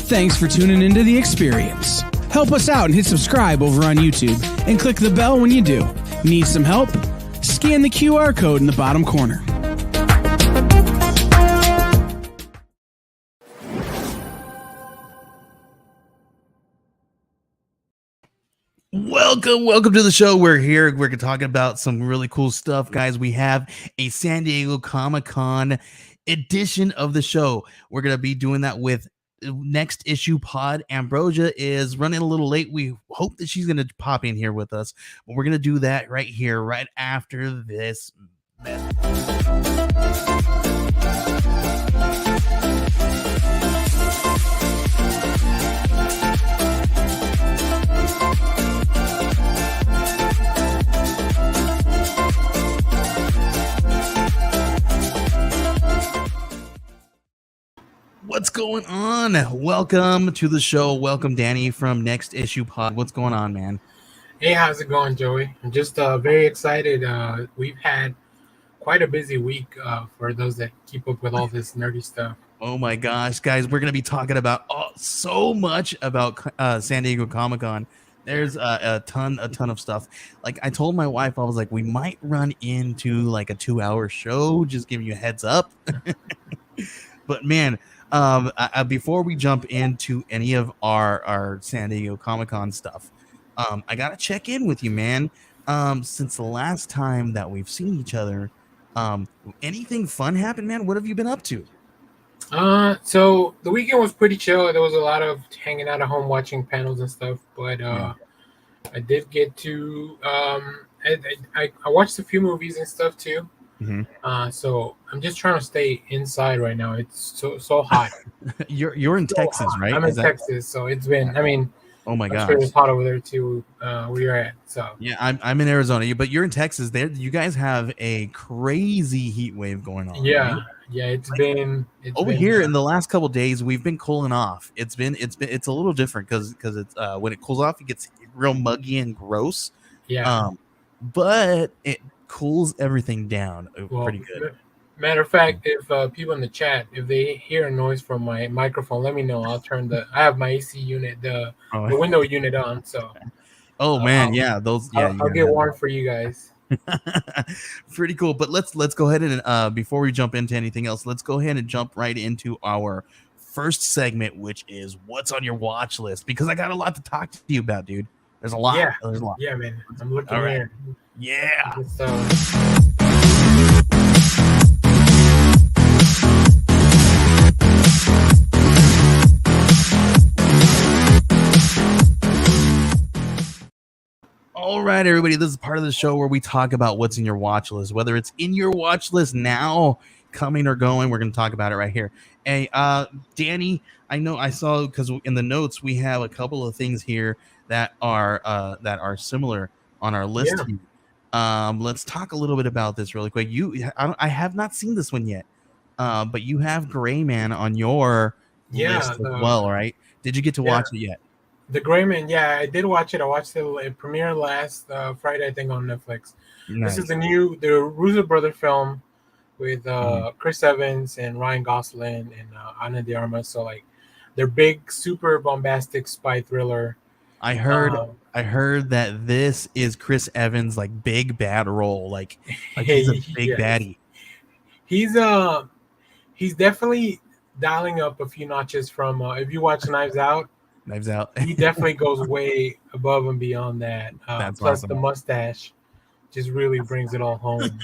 Thanks for tuning into The Experience. Help us out and hit subscribe over on YouTube and click the bell when you do. Need some help? Scan the QR code in the bottom corner. Welcome to the show. We're here. We're talking about some really cool stuff, guys. We have a San Diego Comic-Con edition of the show. We're going to be doing that with Next Issue Pod. Ambrosia is running a little late. We hope that she's going to pop in here with us, but we're going to do that right here, right after this message. What's going on? Welcome to the show. Welcome, Danny from Next Issue Pod. What's going on, man? Hey, how's it going, Joey? I'm just very excited. We've had quite a busy week for those that keep up with all this nerdy stuff. Oh my gosh, guys, we're going to be talking about so much about San Diego Comic-Con. There's a ton of stuff. Like I told my wife, I was like, we might run into like a 2-hour show, just giving you a heads up. But man, before we jump into any of our San Diego Comic-Con stuff, I gotta check in with you, man. Since the last time that we've seen each other, anything fun happened, man? What have you been up to? So the weekend was pretty chill. There was a lot of hanging out at home watching panels and stuff, but I did get to I watched a few movies and stuff too. Mm-hmm. So I'm just trying to stay inside right now. It's so hot. You're in Texas, hot. right? I'm in Texas, so it's been. I mean, oh my god, sure it's hot over there too. Where you're at? So yeah, I'm in Arizona, but you're in Texas. There, you guys have a crazy heat wave going on. Yeah, right? yeah. It's been over here in the last couple of days. We've been cooling off. It's a little different because it's when it cools off, it gets real muggy and gross. Yeah. But it cools everything down pretty good. Matter of fact, if people in the chat, if they hear a noise from my microphone, let me know. I'll turn I have my AC unit, the window unit on. So. Oh man, yeah, those. Yeah, I'll get warm for you guys. Pretty cool. But let's go ahead and before we jump into anything else, let's go ahead and jump right into our first segment, which is what's on your watch list. Because I got a lot to talk to you about, dude. There's a lot. Yeah, there's a lot. Yeah, man. I'm looking all right. here. Yeah. All right, everybody. This is part of the show where we talk about what's in your watch list, whether it's in your watch list now, coming or going. We're going to talk about it right here. Hey, Danny, I know I saw because in the notes we have a couple of things here that are similar on our list. Yeah. Here. Let's talk a little bit about this really quick. I have not seen this one yet, but you have Gray Man on your list as well, right? Did you get to watch it yet? The Gray Man, yeah, I did watch it. I watched it premiere last Friday, I think, on Netflix. Nice. This is the Russo brother film with Chris Evans and Ryan Gosling and Ana de Armas. So like, they're big, super bombastic spy thriller. I heard that this is Chris Evans' like big bad role, like he's a big baddie. He's definitely dialing up a few notches from if you watch Knives Out, he definitely goes way above and beyond that. That's plus awesome. The mustache just really brings it all home.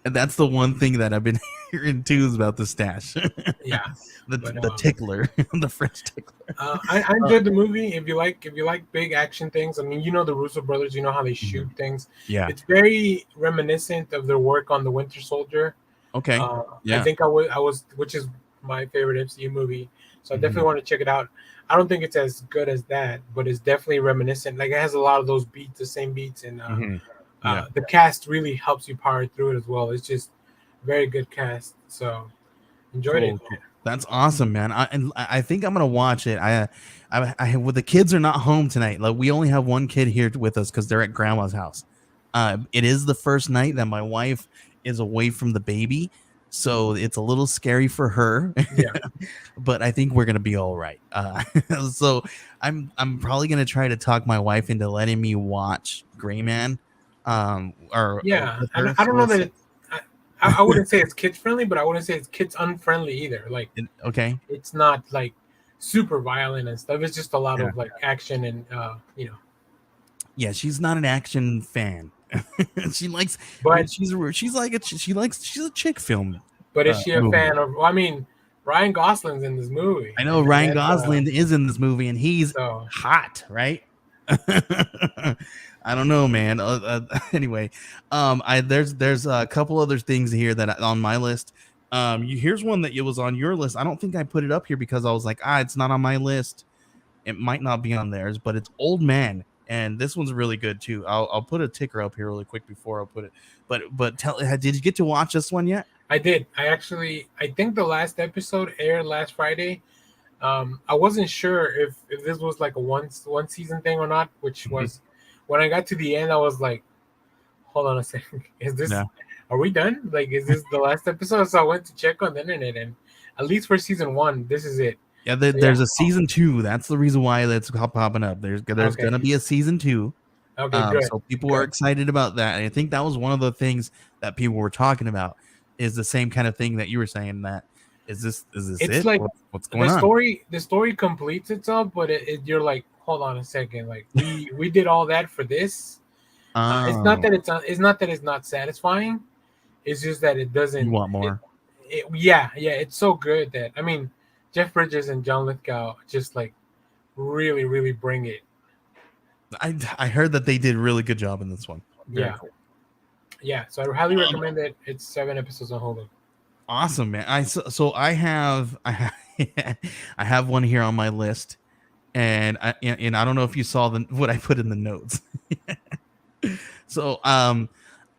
And that's the one thing that I've been hearing too is about the stash. Yeah. The tickler, the French tickler. I enjoyed the movie. If you like big action things, I mean, you know the Russo brothers, you know how they shoot things. Yeah, it's very reminiscent of their work on the Winter Soldier. Okay, yeah. I think I was, which is my favorite MCU movie. So I definitely want to check it out. I don't think it's as good as that, but it's definitely reminiscent. Like it has a lot of those beats, the same beats, and the cast really helps you power through it as well. It's just very good cast. So enjoyed it. That's awesome, man. I think I'm gonna watch it. I well, the kids are not home tonight. Like we only have one kid here with us because they're at grandma's house. It is the first night that my wife is away from the baby, so it's a little scary for her. Yeah. But I think we're gonna be all right. So I'm probably gonna try to talk my wife into letting me watch Gray Man, or Yeah, with and her. I So don't know that it's. I wouldn't say it's kids friendly, but I wouldn't say it's kids unfriendly either. Like okay, it's not like super violent and stuff. It's just a lot yeah, of like action and yeah. She's not an action fan. She likes. I mean, But she's a chick film is she a movie. fan of? Well, I mean, Ryan Gosling's in this movie. I know I mean, Ryan that's Gosling is in this movie, and he's so. hot, right? I don't know, man. Anyway, there's a couple other things here that on my list. Here's one that it was on your list. I don't think I put it up here because I was like, it's not on my list. It might not be on theirs, but it's Old Man, and this one's really good too. I'll put a ticker up here really quick before I put it. But did you get to watch this one yet? I did. I think the last episode aired last Friday. I wasn't sure if this was like a one season thing or not, which was when I got to the end, I was like, hold on a second, is this? No. Are we done? Like, is this the last episode? So I went to check on the internet, and at least for season 1, this is it. Yeah, there's a season 2. That's the reason why that's popping up. There's gonna be a season 2. Okay, good. So people are excited about that, and I think that was one of the things that people were talking about. Is the same kind of thing that you were saying. That is this It's it? like What's going on? The story completes itself, but you're like, hold on a second, like we did all that for this. It's not that it's not satisfying. It's just that it doesn't. You want more? Yeah, it's so good that I mean, Jeff Bridges and John Lithgow just like really, really bring it. I heard that they did a really good job in this one. Very cool. Yeah. So I highly recommend it. It's 7 episodes on Hulu. Awesome, man. I have one here on my list, and I don't know if you saw what I put in the notes. So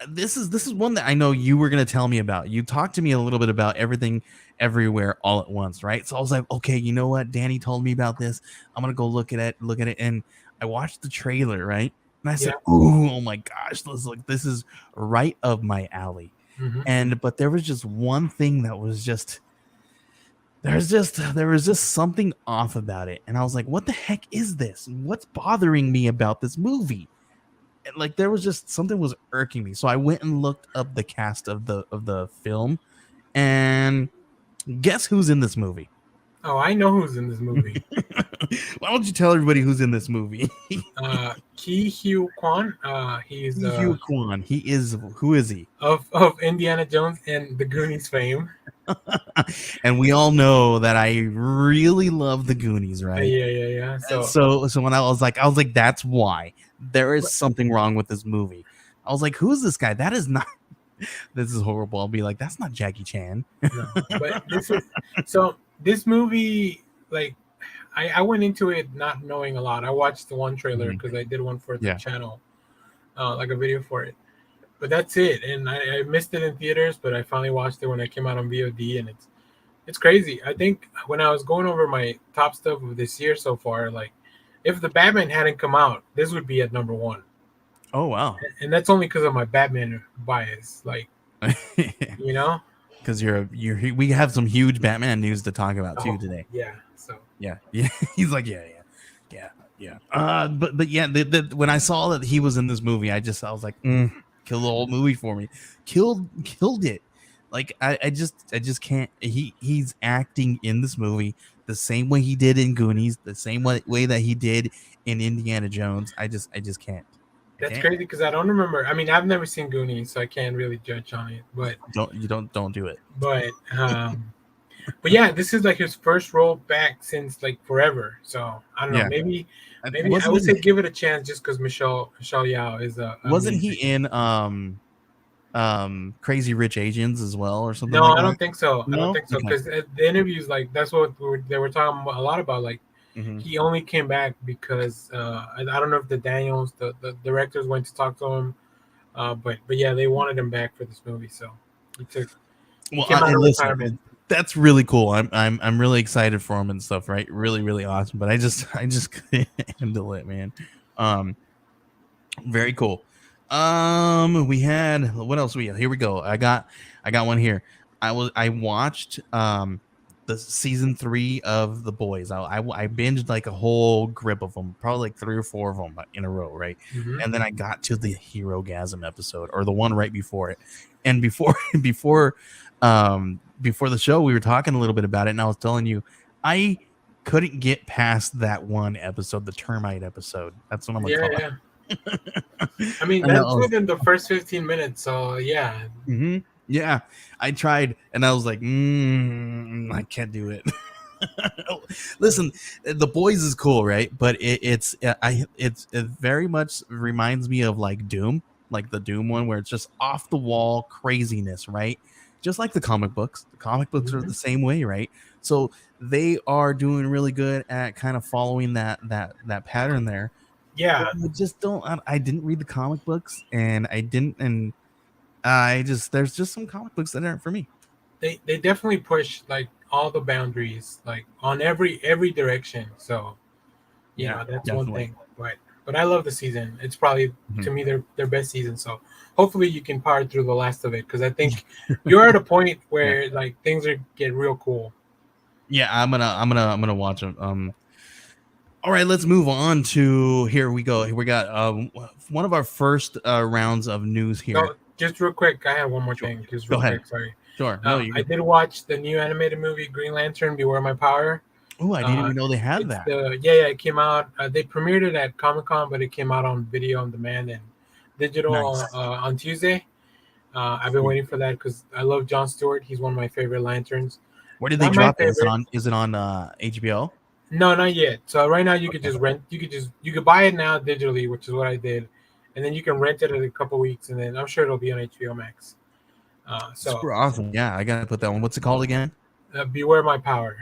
this is one that I know you were going to tell me about. You talked to me a little bit about Everything Everywhere All at Once, right? So I was like, okay, you know what? Danny told me about this. I'm going to go look at it. And I watched the trailer, right? And I said, ooh, oh my gosh, this is right up my alley. But there was just one thing that was there was just something off about it. And I was like, what the heck is this? What's bothering me about this movie? And like there was just something was irking me. So I went and looked up the cast of the film, and guess who's in this movie? Oh, I know who's in this movie. Why don't you tell everybody who's in this movie? Ki Hugh Kwan. He's Hugh Kwan. Who is he? Of Indiana Jones and the Goonies fame. And we all know that I really love the Goonies, right? Yeah. So when I was like, that's why there is something wrong with this movie. I was like, who is this guy? That is not. This is horrible. I'll be like, that's not Jackie Chan. No, but this movie, like, I went into it not knowing a lot. I watched the one trailer because I did one for the channel, like a video for it. But that's it. And I missed it in theaters, but I finally watched it when it came out on VOD, and it's crazy. I think when I was going over my top stuff of this year so far, like, if the Batman hadn't come out, this would be at number 1. Oh wow! And that's only because of my Batman bias, like, you know. Because we have some huge Batman news to talk about too today. Yeah. So. Yeah. He's like, yeah. But yeah, when I saw that he was in this movie, I was like, kill the whole movie for me. Killed it. Like I just can't. He's acting in this movie the same way he did in Goonies, the same way that he did in Indiana Jones. I just can't. That's crazy because I don't remember. I mean, I've never seen Goonies, so I can't really judge on it. But don't do it. But yeah, this is like his first role back since like forever. So I don't know. Maybe I would say give it a chance just because Michelle Yeoh is a. Wasn't he in Crazy Rich Asians as well or something? No, like I don't think so. No? I don't think so because the interviews, like, that's what they were talking a lot about. Like, he only came back because I don't know if the Daniels, the directors, went to talk to him, but yeah, they wanted him back for this movie, so he took. Listen, that's really cool. I'm really excited for him and stuff. Right, really, really awesome. But I just couldn't handle it, man. Very cool. We had what else we had? Here we go. I got one here. I watched the season 3 of The Boys. I binged like a whole grip of them, probably like 3 or 4 of them in a row, right? Mm-hmm. And then I got to the Hero Gasm episode, or the one right before it. And before before the show, we were talking a little bit about it, and I was telling you I couldn't get past that one episode, the termite episode. That's what I'm gonna Yeah, call it. yeah. I mean, I that's know. within the first 15 minutes. So yeah, Yeah, I tried, and I was like, I can't do it. Listen, The Boys is cool, right? But it very much reminds me of like Doom, like the Doom one, where it's just off the wall craziness, right? Just like the comic books. The comic books are Mhm. the same way, right? So they are doing really good at kind of following that pattern there. But Yeah. I just don't. I didn't read the comic books, and I didn't, and I just there's just some comic books that aren't for me. They definitely push like all the boundaries, like on every direction. So Yeah, that's one definitely. thing. But I love the season. It's probably Mhm. to me their best season. So hopefully you can power through the last of it because I think you're at a point Yeah, where like things are get real cool. yeah. I'm gonna watch them. All right, let's move on to here we go. Here we got one of our first rounds of news here. No, just real quick, I have one more Sure, thing. Just go real ahead. quick, sorry. Sure. No, you I good. did watch the new animated movie Green Lantern: Beware My Power. Oh, I didn't Uh, even know they had it's that. it came out. They premiered it at Comic Con, but it came out on video on demand and digital Nice. on Tuesday. I've been Sweet. waiting for that because I love John Stewart. He's one of my favorite lanterns. Where did they Not my drop it? Is it favorite. on? Is it on HBO? No, not yet. So right now you could Okay. just rent. You could buy it now digitally, which is what I did, and then you can rent it in a couple weeks, and then I'm sure it'll be on HBO Max. So Super awesome. Yeah, I gotta put that one. What's it called again? Beware My Power.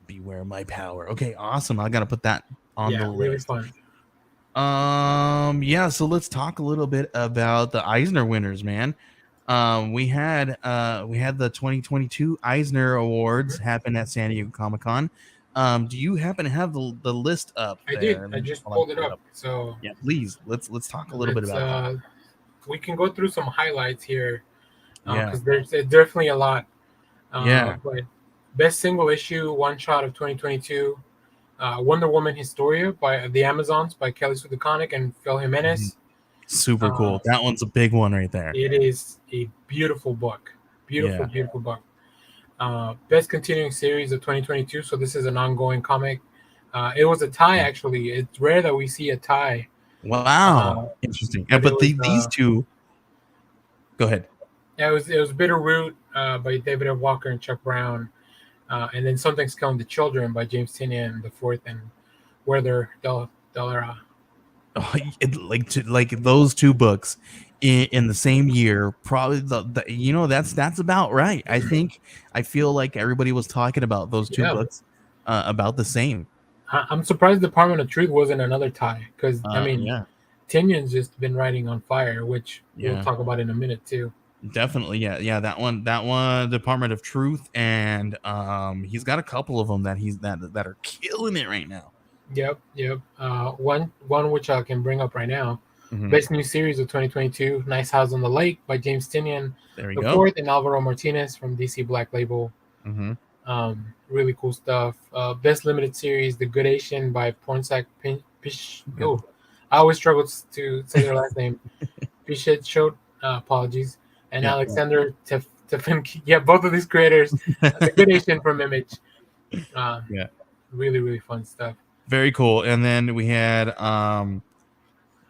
Beware My Power. Okay, awesome. I gotta put that on the Yeah, really list. fun. Yeah, so let's talk a little bit about the Eisner winners, man. We had the 2022 Eisner Awards Mhm. happen at San Diego Comic-Con. Do you happen to have the list up I did. there? I just While I pulled it pull it up. up. So Yeah, please. Let's talk a little bit let's about that. we can go through some highlights here Yeah. because there's definitely a lot. Yeah. But best single issue one shot of 2022, Wonder Woman Historia by the Amazons by Kelly Sue DeConnick and Phil Mhm. Jimenez. Super Uh, cool. That one's a big one right there. it is a beautiful book, beautiful, Yeah. beautiful book. Best continuing series of 2022. So this is an ongoing comic. It was a tie actually. It's rare that we see a tie. Wow. Uh, Interesting. Yeah, but it but was these two, go ahead. yeah, it was Bitter Root by David F. Walker and Chuck Brown, and then Something's Killing the Children by James Tynion the fourth and Werther Dellera. Oh, like those two books in the same year, probably that's about right. I feel like everybody was talking about those two Yeah, books about the same. I'm surprised Department of Truth wasn't another tie because I mean Yeah, Tynion's just been writing on fire, which we'll yeah, talk about in a minute too. definitely, yeah. That one, Department of Truth, and he's got a couple of them that are killing it right now. Yep, yep. One which I can bring up right now. Hmm. Best new series of 2022, Nice House on the Lake by James Tynion There we the go. fourth and Alvaro Martinez from DC Black Label. Hmm. Really cool stuff. Best limited series, The Good Asian by Pornsak Pish. Yep. Oh, I always struggle to say their last name. Pishet Shot. Apologies. And Yeah. Alexander Tefenki. Yeah, both of these creators. The Good Asian from Image. Uh, Yeah. really, really fun stuff. Very cool. And then we had I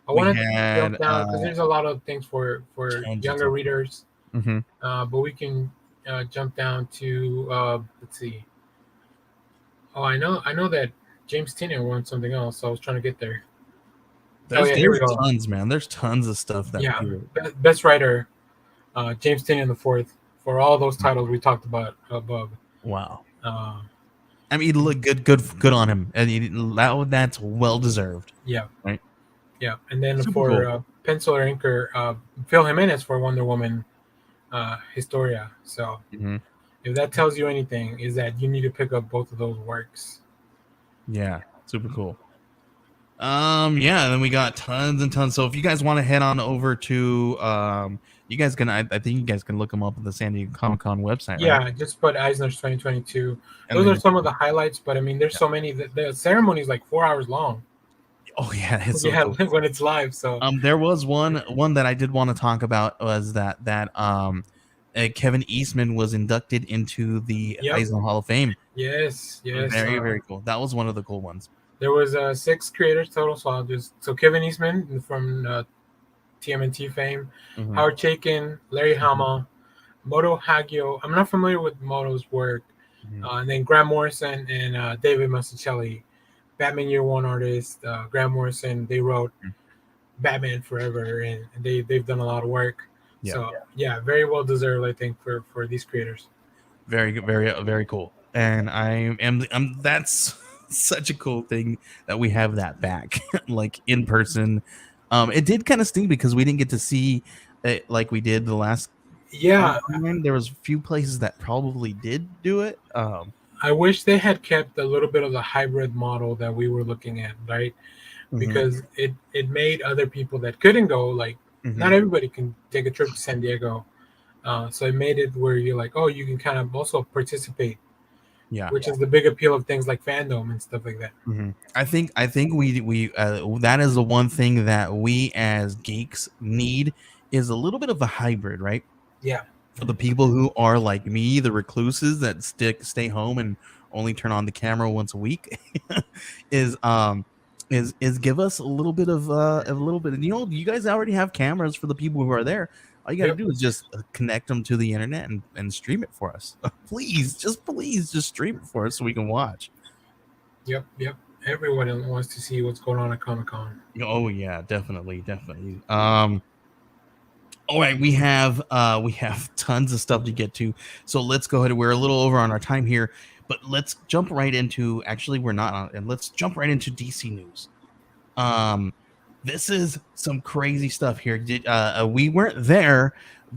we wanted to had jump down because there's a lot of things for tons of younger stuff. readers, Mhm. but we can jump down to let's see. Oh, I know that James Tynion won something else, so I was trying to get there. Oh There's yeah, here we there's go. tons, man. There's tons of stuff that Yeah, people. best writer, James Tynion the fourth for all those titles we talked about above. Wow. Uh, I mean, look good on him, and that's well deserved, yeah, right? yeah, and then Super for cool. pencil or inker, Phil Jimenez for Wonder Woman, Historia. So Hmm. if that tells you anything, is that you need to pick up both of those works. Yeah, super cool. Yeah, and then we got tons and tons. So if you guys want to head on over to you guys can I think you guys can look them up at the San Diego Comic Con website, right? Yeah, just put Eisner's 2022. And Those are then some of the highlights, but I mean, there's so many. The ceremony is like 4 hours long. oh yeah, it's so Yeah, cool. when it's live. So There was one that I did want to talk about was that Kevin Eastman was inducted into the yep, Eisner Hall of Fame. yes, yes. Very very cool. That was one of the cool ones. There was 6 creators total. So I'll just Kevin Eastman from TMNT fame, Mhm. Howard Chaykin, Larry Mhm. Hama, Moto Hagio. I'm not familiar with Moto's work. Mhm. And then Grant Morrison and David Mazzucchelli, Batman Year One artist. Grant Morrison, they wrote Mhm. Batman Forever, and they've done a lot of work. Yeah. So yeah, very well deserved, I think, for these creators. Very good, very cool. And I'm that's such a cool thing that we have that back like in person. It did kind of sting because we didn't get to see it like we did the last Yeah, Comic-Con. There was a few places that probably did do it. I wish they had kept a little bit of the hybrid model that we were looking at, right? Mhm, Because it made other people that couldn't go, like not mhm. everybody can take a trip to San Diego. So it made it where you're like, oh, you can kind of also participate, Yeah. which is the big appeal of things like fandom and stuff like that. Mhm. I think we that is the one thing that we as geeks need is a little bit of a hybrid, right? Yeah, For the people who are like me, the recluses that stay home and only turn on the camera once a week, is give us a little bit of a little bit. You guys already have cameras for the people who are there. All you got to yep, do is just connect them to the internet and stream it for us. Please, just stream it for us so we can watch. yep. Everyone wants to see what's going on at Comic Con. Oh yeah, definitely. All right, we have tons of stuff to get to, so let's go ahead. We're a little over on our time here, but let's jump right into. Actually, we're not on, and let's jump right into DC news. Um, this is some crazy stuff here. We weren't there,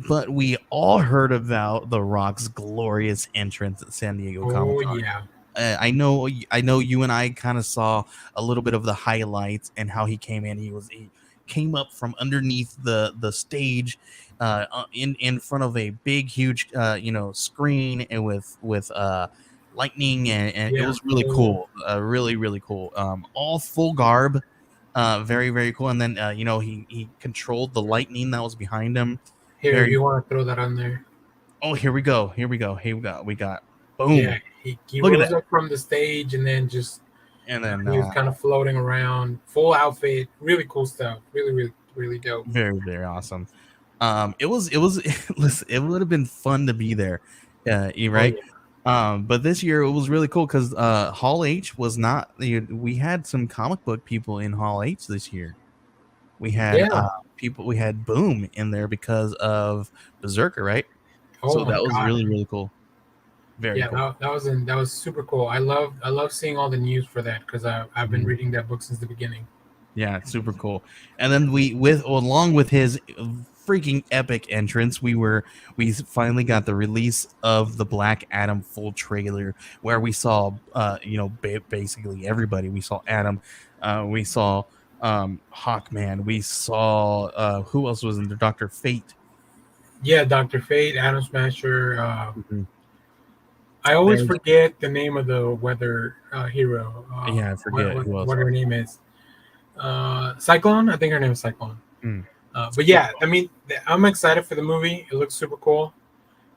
but we all heard about The Rock's glorious entrance at San Diego Comic Oh Con. yeah, I know you and I kind of saw a little bit of the highlights and how he came in. He came up from underneath the stage, in front of a big huge screen and with lightning, and it yeah. was really Oh, cool, really cool. All full garb, very very cool. And then he controlled the lightning that was behind him. here, if Very. you want to throw that on there. Oh, here we got Yeah, boom. he Look at rose that. up from the stage and then just And then he was kind of floating around, full outfit, really cool stuff, really dope. very very awesome. It was listen, it would have been fun to be there, you Oh right. yeah, But this year it was really cool because Hall H was not, we had some comic book people in Hall H this year. We had yeah. people, we had Boom in there because of Berserker, right? Oh So my that was god. really cool, very Yeah, cool. that was super cool. I love seeing all the news for that because I've been Mhm. reading that book since the beginning. Yeah, it's super cool. And then we with along with his freaking epic entrance, we finally got the release of the Black Adam full trailer where we saw basically everybody. We saw Adam, we saw Hawkman, we saw who else was in there? Dr. Fate. Yeah, Doctor Fate, Atom Smasher. Mhm. I always There's forget the name of the weather hero. Yeah, I forget who else. What her name is? Cyclone. I think her name is Cyclone. Mm. But yeah, I mean, I'm excited for the movie. It looks super cool,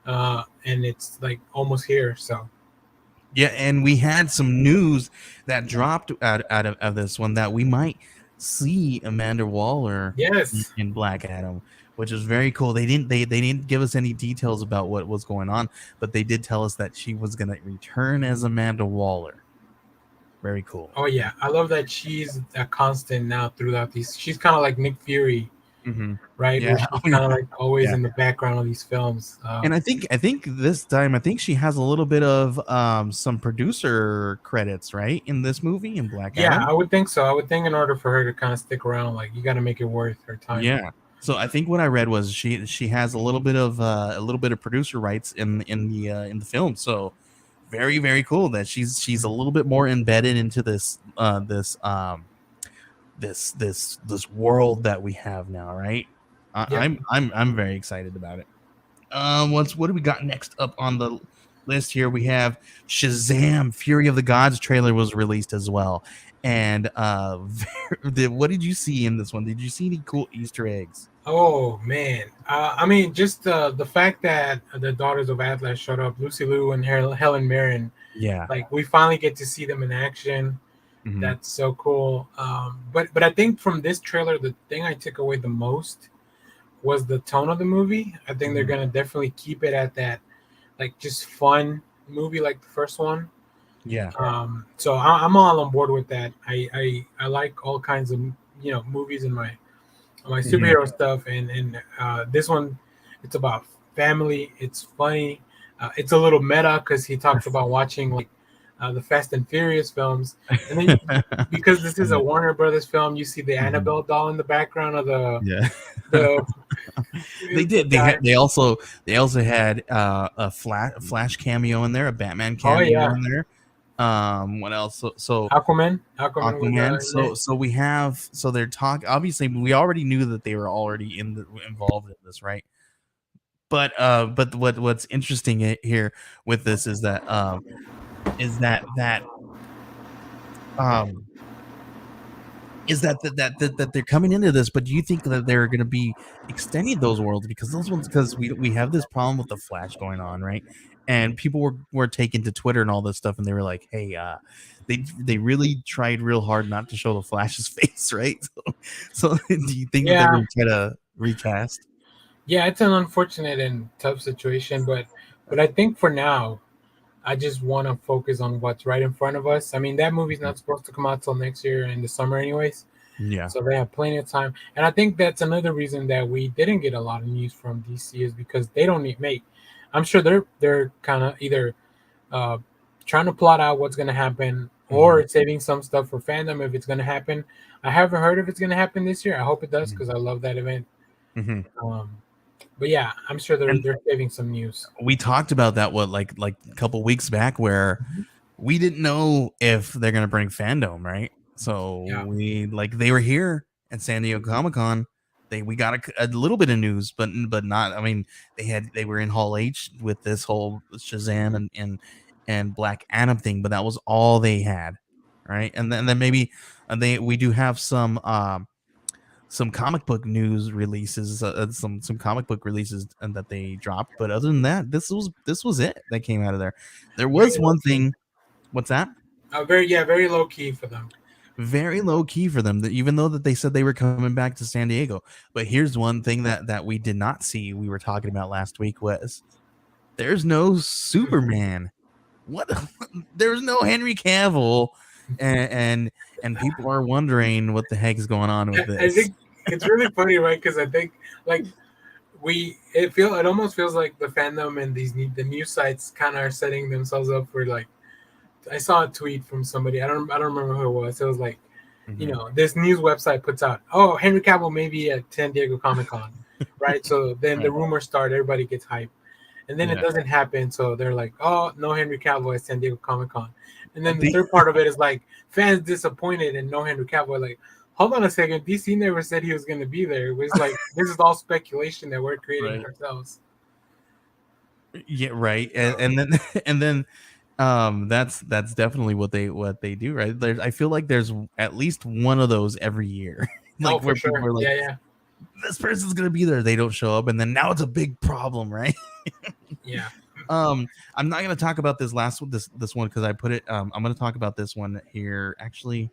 and it's like almost here. So Yeah, and we had some news that dropped out of this one that we might see Amanda Waller yes, in Black Adam, which is very cool. They didn't give us any details about what was going on, but they did tell us that she was gonna return as Amanda Waller. Very cool. oh yeah, I love that she's a constant now throughout these. She's kind of like Nick Fury, Hmm. right? Where Yeah. she's Oh kind of yeah. like always Yeah. in the background of these films. And I think this time I think she has a little bit of some producer credits, right, in this movie in Black Yeah, Adam. I would think so. I would think in order for her to kind of stick around, like you got to make it worth her time. Yeah. So I think what I read was she has a little bit of producer rights in the film. So very very cool that she's a little bit more embedded into this this world that we have now, right? Yep. I'm very excited about it. What do we got next up on the list here? We have Shazam: Fury of the Gods trailer was released as well, and what did you see in this one? Did you see any cool Easter eggs? Oh man, I mean, just the fact that the Daughters of Atlas showed up, Lucy Liu and Helen Mirren, Yeah. like we finally get to see them in action. Mhm. That's so cool. But I think from this trailer, the thing I took away the most was the tone of the movie. I think they're gonna definitely keep it at that, like just fun movie like the first one. Yeah. So I'm all on board with that. I like all kinds of movies in my superhero stuff, and this one, it's about family. It's funny. It's a little meta because he talks about watching like the Fast and Furious films, and then because this is a Warner Brothers film, you see the Annabelle doll in the background of Yeah. the They did. They also had a Flash cameo in there, a Batman Oh cameo yeah, in there. What else? So Aquaman Aquaman. was in there. So we have they're talking. Obviously, we already knew that they were already involved in this, right? But what's interesting here with this is that um that they're coming into this, but do you think that they're going to be extending those worlds because those ones because we have this problem with the Flash going on, right? And people were taken to Twitter and all this stuff, and they were like, "Hey, they really tried real hard not to show the Flash's face, right?" So do you think that they're Yeah, going to try to recast? yeah, it's an unfortunate and tough situation, but I think for now, I just want to focus on what's right in front of us. I mean, that movie's not supposed to come out till next year in the summer, anyways. Yeah. So they have plenty of time, and I think that's another reason that we didn't get a lot of news from DC is because they don't need make. I'm sure they're kind of either uh, trying to plot out what's going to happen or saving some stuff for fandom if it's going to happen. I haven't heard if it's going to happen this year. I hope it does because I love that event. Mm-hmm. But yeah, I'm sure And they're saving some news. we talked about that like a couple weeks back where we didn't know if they're gonna bring fandom, right? So Yeah. they were here at San Diego Comic-Con. We got a little bit of news, but not. I mean, they were in Hall H with this whole Shazam and Black Adam thing, but that was all they had, right? And then maybe we do have some comic book news releases, some comic book releases that they dropped. But other than that, this was it that came out of there. There was Very one thing. What's that? very low key for them. Very low key for them. That even though that they said they were coming back to San Diego, but here's one thing that we did not see. We were talking about last week was there's no Superman. What? There's no Henry Cavill, and people are wondering what the heck is going on with I this. think it's really funny, right? Because I think like it almost feels like the fandom and the news sites kind of are setting themselves up for like. I saw a tweet from somebody. I don't remember who it was. It was like, this news website puts out, oh, Henry Cavill may be at San Diego Comic Con, right? So then the rumors start. Everybody gets hyped, and then it doesn't happen. So they're like, oh, no Henry Cavill at San Diego Comic Con, and then the third part of it is like fans disappointed and no Henry Cavill. Like, hold on a second, DC never said he was going to be there. It was like this is all speculation that we're creating ourselves. Yeah, right. And then that's definitely what they do, right? I feel like there's at least one of those every year. Like for where sure. people are like, yeah. This person's gonna be there, they don't show up, and then now it's a big problem, right? Yeah. I'm not gonna talk about this last one, this one, because I put it. I'm gonna talk about this one here. Actually,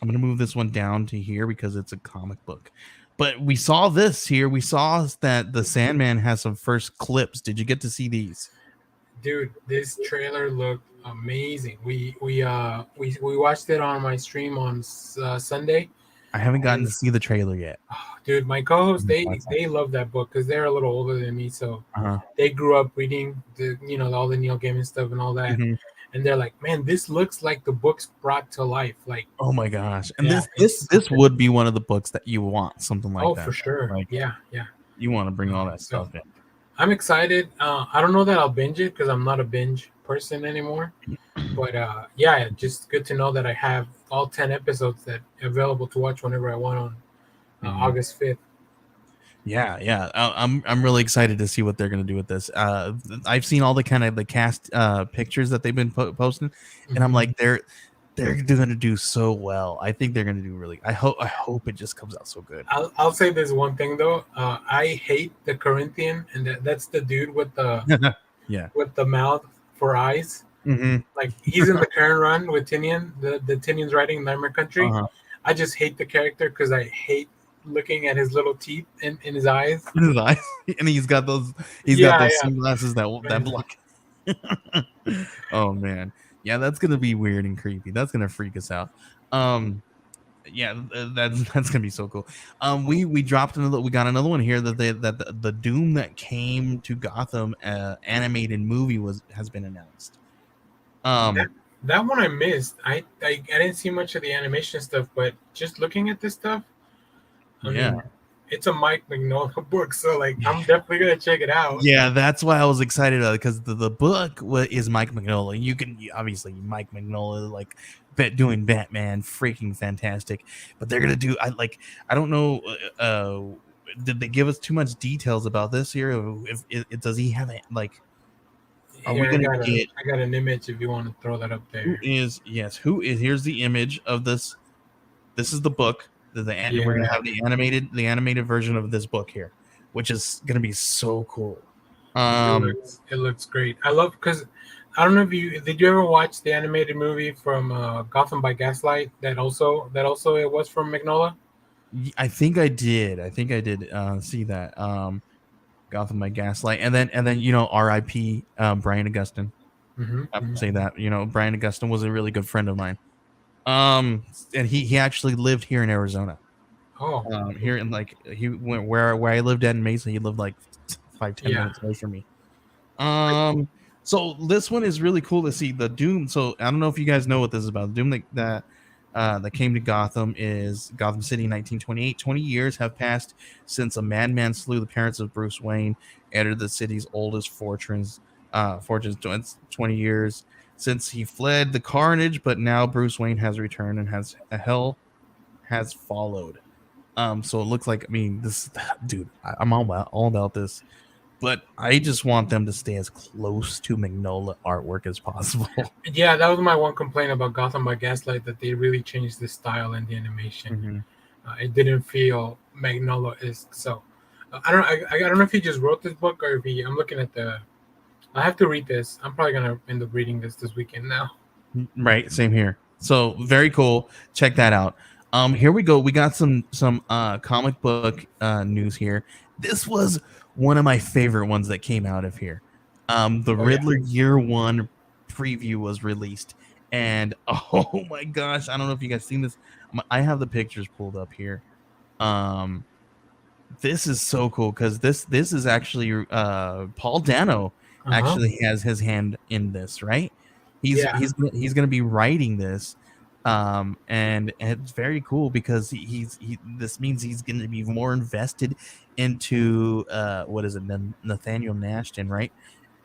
I'm gonna move this one down to here because it's a comic book. But we saw this here. We saw that the Sandman has some first clips. Did you get to see these? Dude, this trailer looked amazing. We watched it on my stream on Sunday. I haven't gotten to see the trailer yet. Oh, dude, my co-hosts they love that book because they're a little older than me, so Uh-huh. they grew up reading all the Neil Gaiman stuff and all that, and they're like, man, this looks like the books brought to life. Like, oh my gosh! And this would be one of the books that you want something like that. Oh, for sure. Like, yeah. You want to bring all that stuff in. I'm excited. I don't know that I'll binge it because I'm not a binge person anymore. But yeah, just good to know that I have all 10 episodes that available to watch whenever I want on Mhm. August 5th. Yeah. I'm really excited to see what they're gonna do with this. I've seen all the kind of the cast pictures that they've been posting, and I'm Hmm. like, they're gonna do so well. I think they're gonna do really. I hope it just comes out so good. I'll say this one thing though. I hate the Corinthian, and that's the dude Yeah. with the mouth for eyes. Hmm. Like he's in the current run with Tinian, the Tinian's writing Nightmare Country. Uh-huh. I just hate the character because I hate looking at his little teeth in his eyes. In his eyes, and he's got those. He's got Yeah, those sunglasses that yeah. block. Oh man, yeah, that's gonna be weird and creepy. That's gonna freak us out. Um, yeah, that's gonna be so cool. We dropped another. We got another one here that the Doom that came to Gotham animated movie has been announced. That Um, that one I missed. I didn't see much of the animation stuff, but just looking at this stuff, I yeah. mean, it's a Mike Mignola book, so like I'm definitely gonna check it out. Yeah, that's why I was excited about it because the book is Mike Mignola. Obviously Mike Mignola like doing Batman, freaking fantastic. But they're gonna do I don't know. Did they give us too much details about this here? If does he have it? Like, are we Here gonna get I got an image if you want to throw that up who there. is yes who is? Here's the image of this. This is the book. We're gonna Yeah, have the animated version of this book here, which is gonna be so cool. it looks great. I love because I don't know if you did you ever watch the animated movie from Gotham by Gaslight that also it was from Mignola. I think I did. I think I did see that. Gotham by Gaslight, and then R.I.P. Brian Augustine. I have to say that Brian Augustine was a really good friend of mine. And he actually lived here in Arizona. Oh, Here in like he went where I lived at in Mesa. He lived like 5-10 yeah. minutes away from me. Um, so this one is really cool to see the Doom. So I don't know if you guys know what this is about. The Doom that came to Gotham is Gotham City, 1928. 20 years have passed since a madman slew the parents of Bruce Wayne, entered the city's oldest fortunes. 20 years since he fled the carnage, but now Bruce Wayne has returned and has a hell has followed. So it looks like, I mean, this dude, I'm all about this, but I just want them to stay as close to Magnolia artwork as possible. Yeah, that was my one complaint about Gotham by Gaslight that they really changed the style and the animation. Hmm. It didn't feel Magnolia-esque. So I don't know if he just wrote this book or if he. I'm looking at the. I have to read this. I'm probably gonna end up reading this weekend now. Right, same here. So very cool. Check that out. Here we go. We got some comic book news here. This was one of my favorite ones that came out of here. The Oh yeah, Riddler Year One preview was released, and oh my gosh, I don't know if you guys seen this. I have the pictures pulled up here. Um, this is so cool because this is actually Paul Dano uh huh, actually has his hand in this, right? He's yeah, he's he's going to be writing this, and it's very cool because this means he's going to be more invested into what is it, Nathaniel Nashton, right?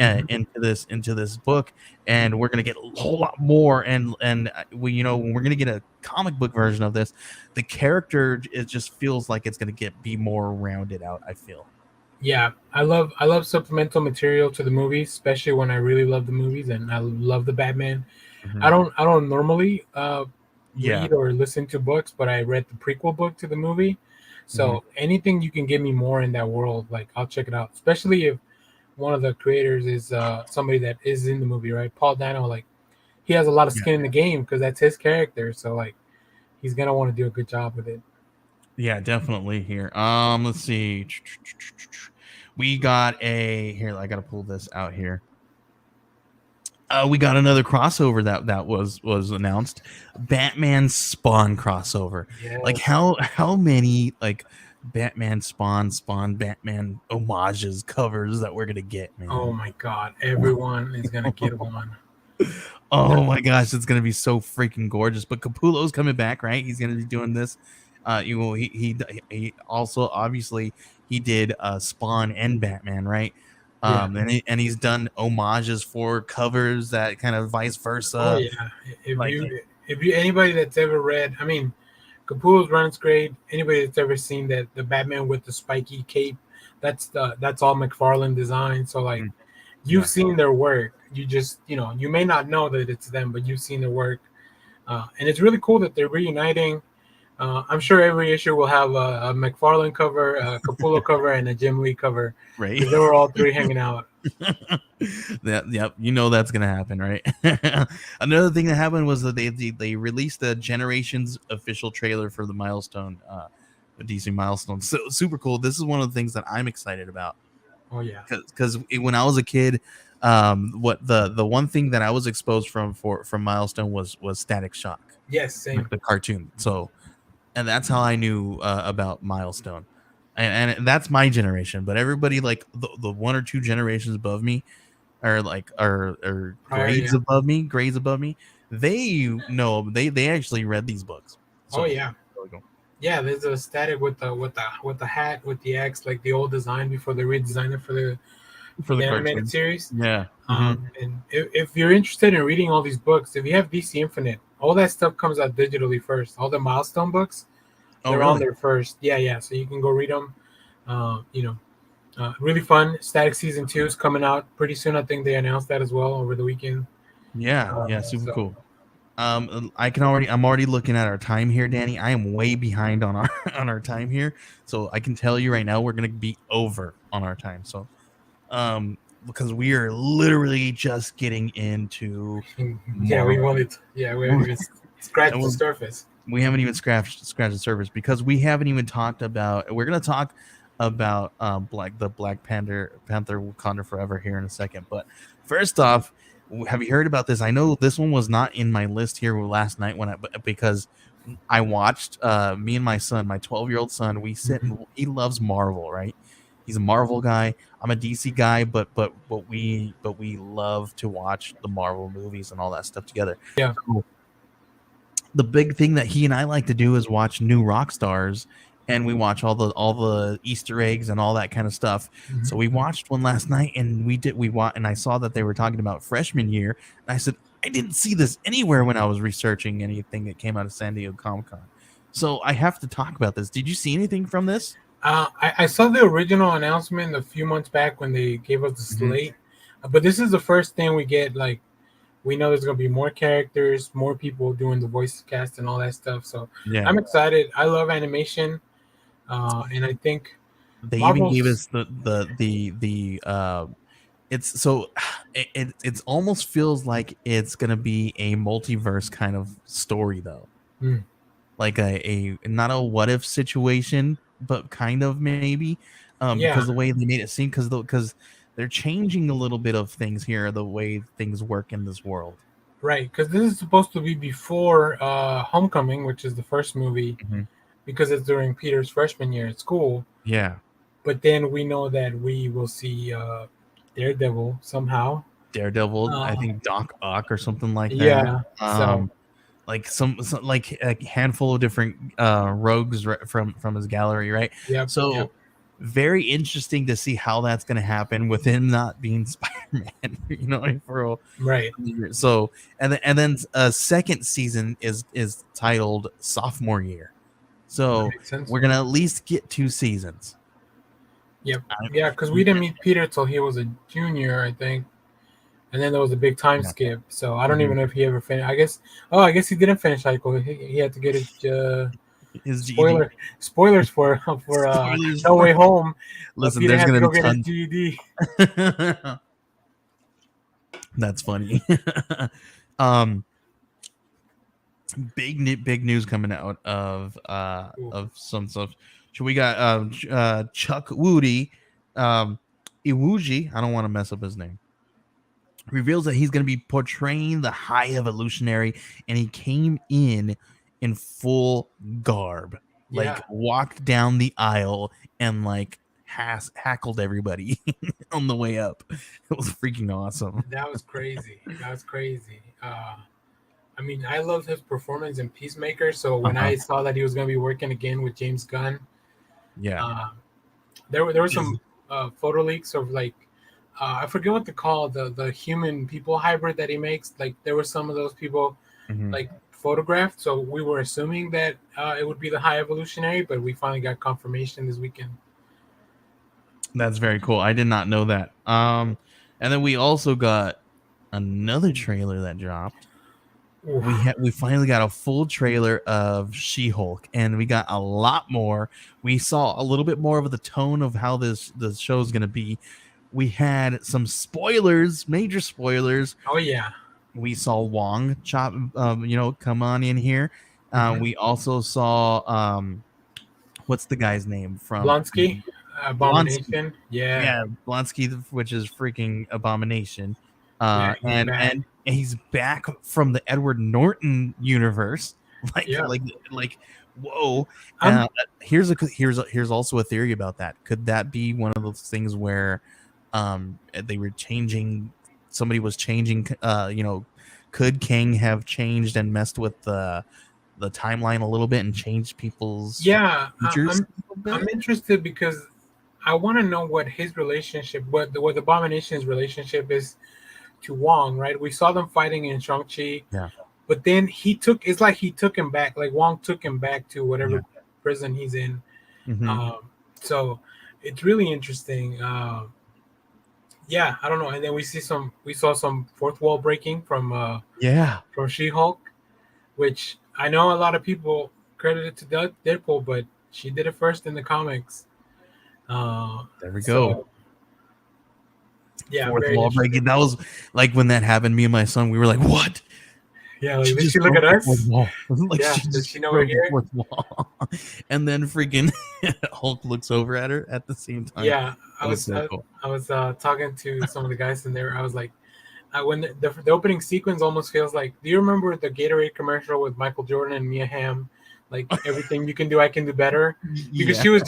hmm Into this book, and we're gonna get a whole lot more, and we when we're gonna get a comic book version of this, the character, it just feels like it's gonna be more rounded out, I feel. yeah. I love supplemental material to the movies, especially when I really love the movies and I love the Batman. Mhm. I don't normally Yeah. read or listen to books, but I read the prequel book to the movie. Mhm. So anything you can give me more in that world, like I'll check it out. Especially if one of the creators is somebody that is in the movie, right? Paul Dano, like he has a lot of Yeah. skin in the game because that's his character. So like he's gonna want to do a good job with it. Yeah, definitely here. Let's see. We got a here. I gotta pull this out here. We got another crossover that was announced. Batman Spawn crossover. Like Yes. how many like Batman Spawn Batman homages covers that we're gonna get, Oh man. my God, everyone is gonna get one. Oh my gosh, it's gonna be so freaking gorgeous. But Capullo's coming back, right? He's gonna be doing this. He also obviously he did Spawn and Batman, right? And he's done homages for covers that kind of vice Oh versa. yeah. If Like, you anybody that's ever read, I mean, Capullo's run's great. Anybody that's ever seen that the Batman with the spiky cape, that's all McFarlane design. So like you've yeah, seen their work. You just you may not know that it's them, but you've seen their work. And it's really cool that they're reuniting. I'm sure every issue will have a McFarlane cover, a Capullo cover, and a Jim Lee cover right. because they were all three hanging out. Yep, you know that's gonna happen, right? Another thing that happened was that they released the Generations official trailer for the Milestone, the DC Milestone. So super cool. This is one of the things that I'm excited about. Oh yeah, Because when I was a kid, what the one thing that I was exposed from Milestone was Static Shock, yes, same. like the cartoon. So, and that's how I knew about Milestone, and that's my generation. But everybody like the one or two generations above me are Prior, yeah. grades above me. They actually read these books. Oh So yeah, yeah. There's a static with the hat with the X, like the old design before they redesigned it for for the the animated cartoon, series. yeah. Mm-hmm. And if you're interested in reading all these books, if you have DC Infinite, all that stuff comes out digitally first. All the Milestone books, Oh, they're on really? there first. Yeah, yeah. So you can go read them. Really fun. Static Season 2 is coming out pretty soon. I think they announced that as well over the weekend. Yeah, super So cool. I'm already looking at our time here, Danny. I am way behind on our on our time here, so I can tell you right now we're gonna be over on our time. So, because we are literally just getting into yeah, we Marvel, wanted. Yeah, we haven't even scratched and the surface. we haven't even scratched the surface because we haven't even talked about. We're gonna talk about the Black Panther Wakanda Forever here in a second, but first off, have you heard about this? I know this one was not in my list here last night because I watched me and my son, my 12-year-old son, we sit and he loves Marvel, right? He's a Marvel guy. I'm a DC guy, but we love to watch the Marvel movies and all that stuff together. Yeah. So the big thing that he and I like to do is watch New Rock Stars, and we watch all the Easter eggs and all that kind of stuff. So we watched one last night, and and I saw that they were talking about freshman year, and I said I didn't see this anywhere when I was researching anything that came out of San Diego Comic Con. So I have to talk about this. Did you see anything from this? I saw the original announcement a few months back when they gave us the slate, but this is the first thing we get. Like, we know there's gonna be more characters, more people doing the voice cast and all that stuff. So Yeah, I'm excited. I love animation, and I think they even gave Marvel's. us the it's so it's almost feels like it's gonna be a multiverse kind of story though, Hmm. like a not a what if situation, but kind of maybe, Yeah, because the way they made it seem, because they're changing a little bit of things here, the way things work in this world. right. Because this is supposed to be before Homecoming, which is the first movie, Mhm. because it's during Peter's freshman year at school. Yeah, But then we know that we will see Daredevil somehow. Daredevil, I Uh, think Doc Ock or something like that. yeah. So Like some like a handful of different rogues from his gallery, right? yep, yep. So very interesting to see how that's going to happen with him not being Spider-Man, for a Right. year. So and then second season is titled Sophomore Year. That So makes sense. we're gonna at least get 2 seasons. Yep. I- Yeah, because we didn't meet Peter till he was a junior, I think. And then there was a big time Yeah. skip. So I don't Mhm. even know if he ever finished. I guess. Oh, I guess he didn't finish high school. He had to get his His GED. spoilers for Spoilers No for Way Home. But Listen, Peter there's had to gonna be go get his tons. GED. That's funny. um, big news coming out of some stuff. So we got Chuck Woody, Iwuji. I don't want to mess up his name. Reveals that he's going to be portraying the High Evolutionary, and he came in full garb, like Yeah, walked down the aisle and like hackled everybody on the way up. It was freaking awesome. that was crazy. That was crazy. I mean, I love his performance in Peacemaker. So when Uh-huh. I saw that he was going to be working again with James Gunn, Yeah. uh, there were some photo leaks of like I forget what they call the human people hybrid that he makes. Like there were some of those people like photographed, so we were assuming that it would be the high evolutionary, but we finally got confirmation this weekend. That's very cool. I did not know that. And then we also got another trailer that dropped. We finally got a full trailer of She-Hulk, and we got a lot more. We saw a little bit more of the tone of how the show is going to be. We had some spoilers, major spoilers. Oh yeah. We saw Wong come on in here. We also saw what's the guy's name from Blonsky, Blonsky. Abomination. Yeah. Yeah, Blonsky, which is freaking Abomination. Yeah, he's And back. he's back from the Edward Norton universe. Yeah. Like whoa. I'm- Here's also a theory about that. Could that be one of those things where they were changing, somebody was changing, could Kang have changed and messed with the timeline a little bit and changed people's futures? I'm interested because I want to know what his relationship, what Abomination's relationship is to Wong, right? We saw them fighting in Shang-Chi. Yeah. But then it's like he took him back, like Wong took him back to whatever prison he's in. So it's really interesting. Yeah, I don't know. And then we saw some fourth wall breaking from She-Hulk, which I know a lot of people credit it to Deadpool, but she did it first in the comics. There we go. Yeah, fourth wall breaking. That was like when that happened. Me and my son, we were like, "What?" Yeah, like, did she look at us? Like, yeah, does she know we're here? Fourth wall. And then freaking Hulk looks over at her at the same time. Yeah, I was talking to some of the guys in there. I was like, when the opening sequence almost feels like, do you remember the Gatorade commercial with Michael Jordan and Mia Hamm? Like, everything you can do, I can do better. Because she was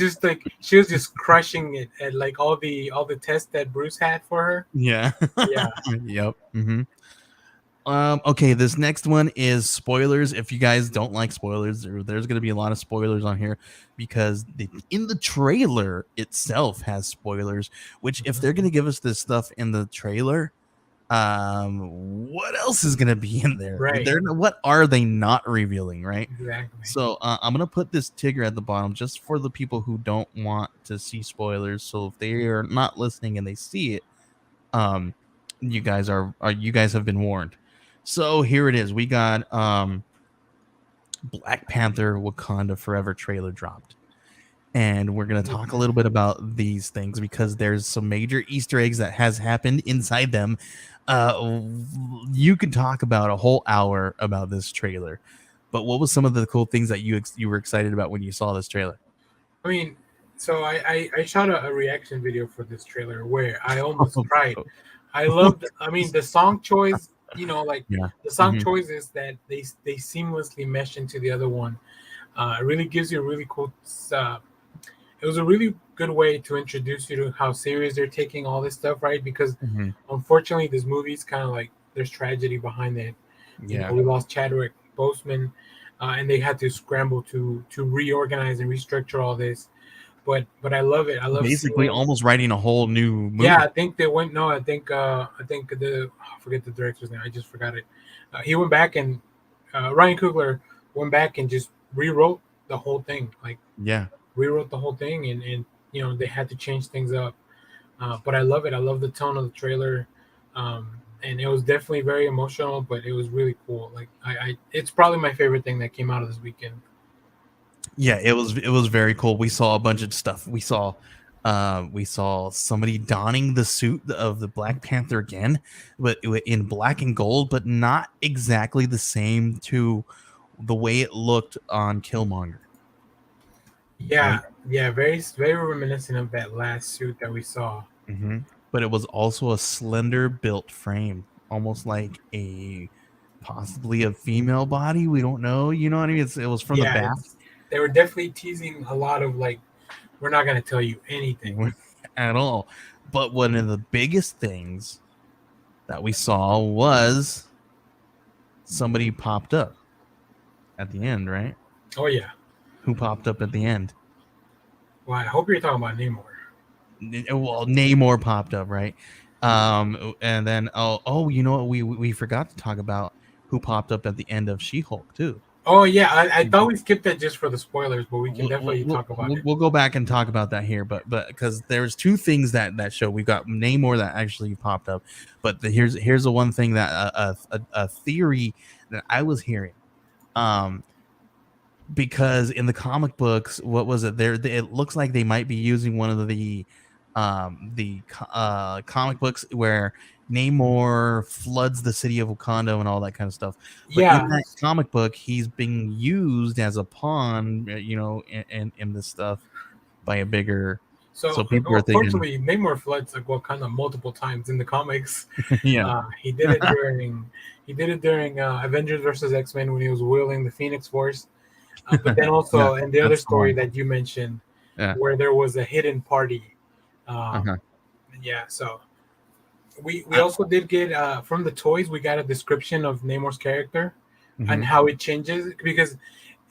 just crushing it at like all the tests that Bruce had for her. Yeah. Yeah. Yep. Okay, this next one is spoilers. If you guys don't like spoilers, there's going to be a lot of spoilers on here because in the trailer itself has spoilers, which if they're going to give us this stuff in the trailer, what else is going to be in there? Right. What are they not revealing, right? Exactly. So I'm going to put this Tigger at the bottom just for the people who don't want to see spoilers. So if they are not listening and they see it, you guys have been warned. So here it is. We got Black Panther Wakanda Forever trailer dropped. And we're going to talk a little bit about these things because there's some major Easter eggs that has happened inside them. You could talk about a whole hour about this trailer. But what was some of the cool things that you were excited about when you saw this trailer? I mean, so I shot a reaction video for this trailer where I almost cried. I loved, the song choice, the song choices that they seamlessly mesh into the other one. It really gives you a really cool, it was a really good way to introduce you to how serious they're taking all this stuff, right? Because unfortunately, this movie's kind of like, there's tragedy behind it. Yeah. We lost Chadwick Boseman, and they had to scramble to reorganize and restructure all this. But I love it. I love basically almost writing a whole new movie. Yeah, I think they went. No, I think I forget the director's name. I just forgot it. He went back and Ryan Coogler went back and just rewrote the whole thing. Rewrote the whole thing, and they had to change things up. But I love it. I love the tone of the trailer, and it was definitely very emotional. But it was really cool. Like it's probably my favorite thing that came out of this weekend. Yeah, it was very cool. We saw a bunch of stuff. We saw somebody donning the suit of the Black Panther again, but in black and gold, but not exactly the same to the way it looked on Killmonger. Yeah, right? Yeah, very very reminiscent of that last suit that we saw. But it was also a slender built frame, almost like possibly a female body. We don't know. You know what I mean? It was from the back. They were definitely teasing a lot of like, we're not going to tell you anything at all. But one of the biggest things that we saw was somebody popped up at the end, right? Oh, yeah. Who popped up at the end? Well, I hope you're talking about Namor. Well, Namor popped up, right? And then you know what, we forgot to talk about who popped up at the end of She-Hulk too. Oh yeah, I thought we skipped that just for the spoilers, but we can We'll, definitely talk about it. we'll go back and talk about that here, but because there's two things that show. We've got Namor that actually popped up, but here's the one thing that a theory that I was hearing. Because in the comic books, what was it? It looks like they might be using one of the comic books where Namor floods the city of Wakanda and all that kind of stuff. But in Yeah. that comic book, he's being used as a pawn, in this stuff by a bigger. So So people are thinking, unfortunately, Namor floods like Wakanda multiple times in the comics. yeah, He did it during Avengers versus X-Men when he was wielding the Phoenix Force. But then yeah, also in the other that's the story one. that you mentioned, Yeah, where there was a hidden party. uh-huh. Yeah, so we I, also did get from the toys. We got a description of Namor's character and mhm. how it changes because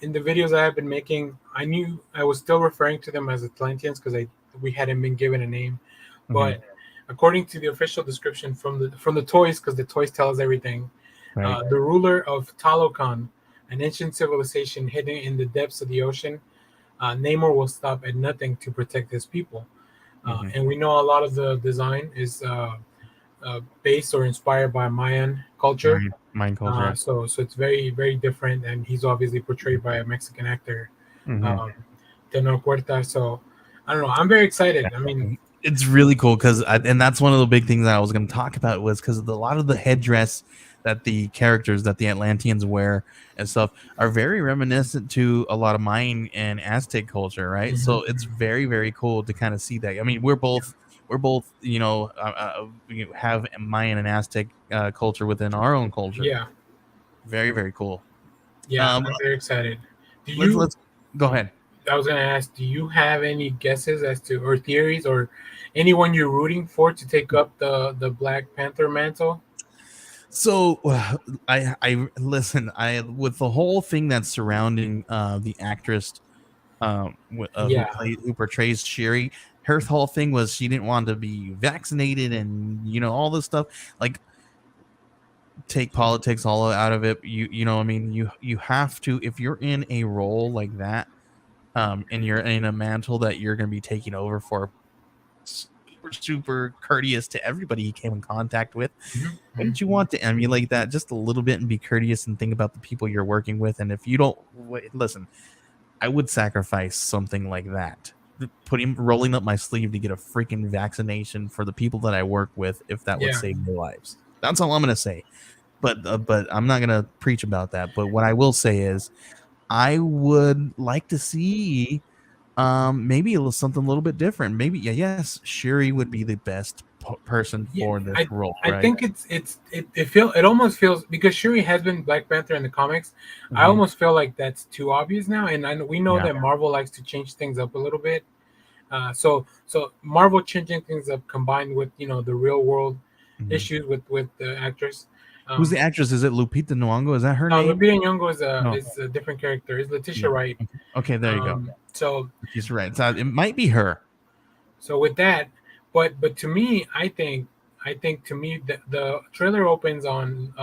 in the videos I have been making, I knew I was still referring to them as Atlanteans because we hadn't been given a name, Mhm. but according to the official description from the toys, because the toys tell us everything, Right. the ruler of Talokan, an ancient civilization hidden in the depths of the ocean, Namor will stop at nothing to protect his people. Mhm. And we know a lot of the design is based or inspired by Mayan culture. Mind culture. So it's very very different, and he's obviously portrayed by a Mexican actor, Mhm. um, Tenor Puerta. So I don't know. I'm very excited. I mean, It's really cool because, and that's one of the big things that I was going to talk about was because a lot of the headdress that the characters that the Atlanteans wear and stuff are very reminiscent to a lot of Mayan and Aztec culture, right? So it's very very cool to kind of see that. I mean, we're both have Mayan and Aztec culture within our own culture. yeah, Very very cool. yeah, Um, I'm very excited. Do let's you? let's go ahead. I was gonna ask, do you have any guesses as to or theories or anyone you're rooting for to take up the Black Panther mantle? So I listen. I with the whole thing that's surrounding the actress Yeah, who portrays Shiri. Her whole thing was she didn't want to be vaccinated and all this stuff. Like, take politics all out of it. You know what I mean, you have to, if you're in a role like that, and you're in a mantle that you're going to be taking over for, super courteous to everybody you came in contact with. hmm Wouldn't you want to emulate that just a little bit and be courteous and think about the people you're working with? And if you don't, listen, I would sacrifice something like that, rolling up my sleeve to get a freaking vaccination for the people that I work with, if that would yeah, save their lives. That's all I'm gonna say. But I'm not gonna preach about that. But what I will say is, I would like to see maybe something a little bit different. Maybe, yeah, yes, Shuri would be the best person yeah. for this I role, I right? think it almost feels because Shuri has been Black Panther in the comics. I Hmm. almost feel like that's too obvious now, and we know Yeah. that Marvel likes to change things up a little bit. So Marvel changing things up combined with the real world Hmm. issues with the actress. Who's the Um, actress? Is it Lupita Nyong'o? Is that her no, name? Lupita Nyong'o No. is a different character. Is Letitia Yeah. Wright? Okay, there you go. So She's right. So it might be her. so with that, but to me, I think to me the trailer opens on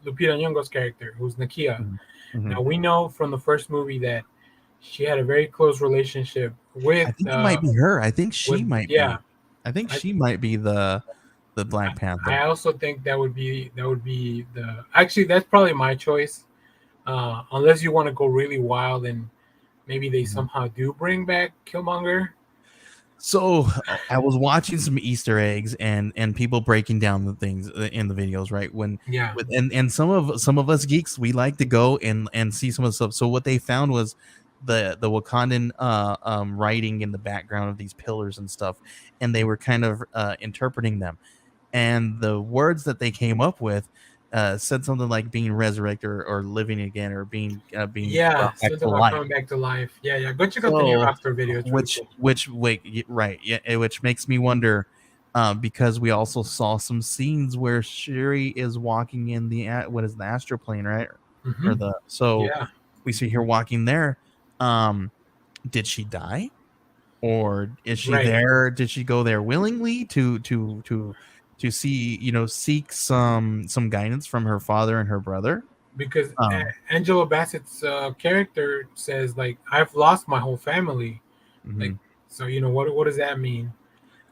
Lupita Nyong'o's character, who's Nakia. Hmm. Now we know from the first movie that she had a very close relationship I think it might be her. I think she with might yeah. be. I think I, she might be the Black I Panther. also think that would be the actually that's probably my choice. Unless you want to go really wild and maybe they Mhm. somehow do bring back Killmonger. So I was watching some Easter eggs and people breaking down the things in the videos, right? Yeah. And some of us geeks, we like to go and see some of the stuff. So what they found was the Wakandan writing in the background of these pillars and stuff, and they were kind of interpreting them, and the words that they came up with said something like being resurrected, or living again, or being Yeah, brought back something to about life. coming back to life. Yeah, yeah. Go check out the new So, roster video. It's really which cool. which wait, right, yeah, which makes me wonder, because we also saw some scenes where Shuri is walking in what is the astral plane, right? Or Hmm. so Yeah. we see her walking there. Um, did she die, or is she Right. there? Did she go there willingly to seek some guidance from her father and her brother. Because Um, Angela Bassett's character says like, I've lost my whole family. Like, mhm. so what does that mean?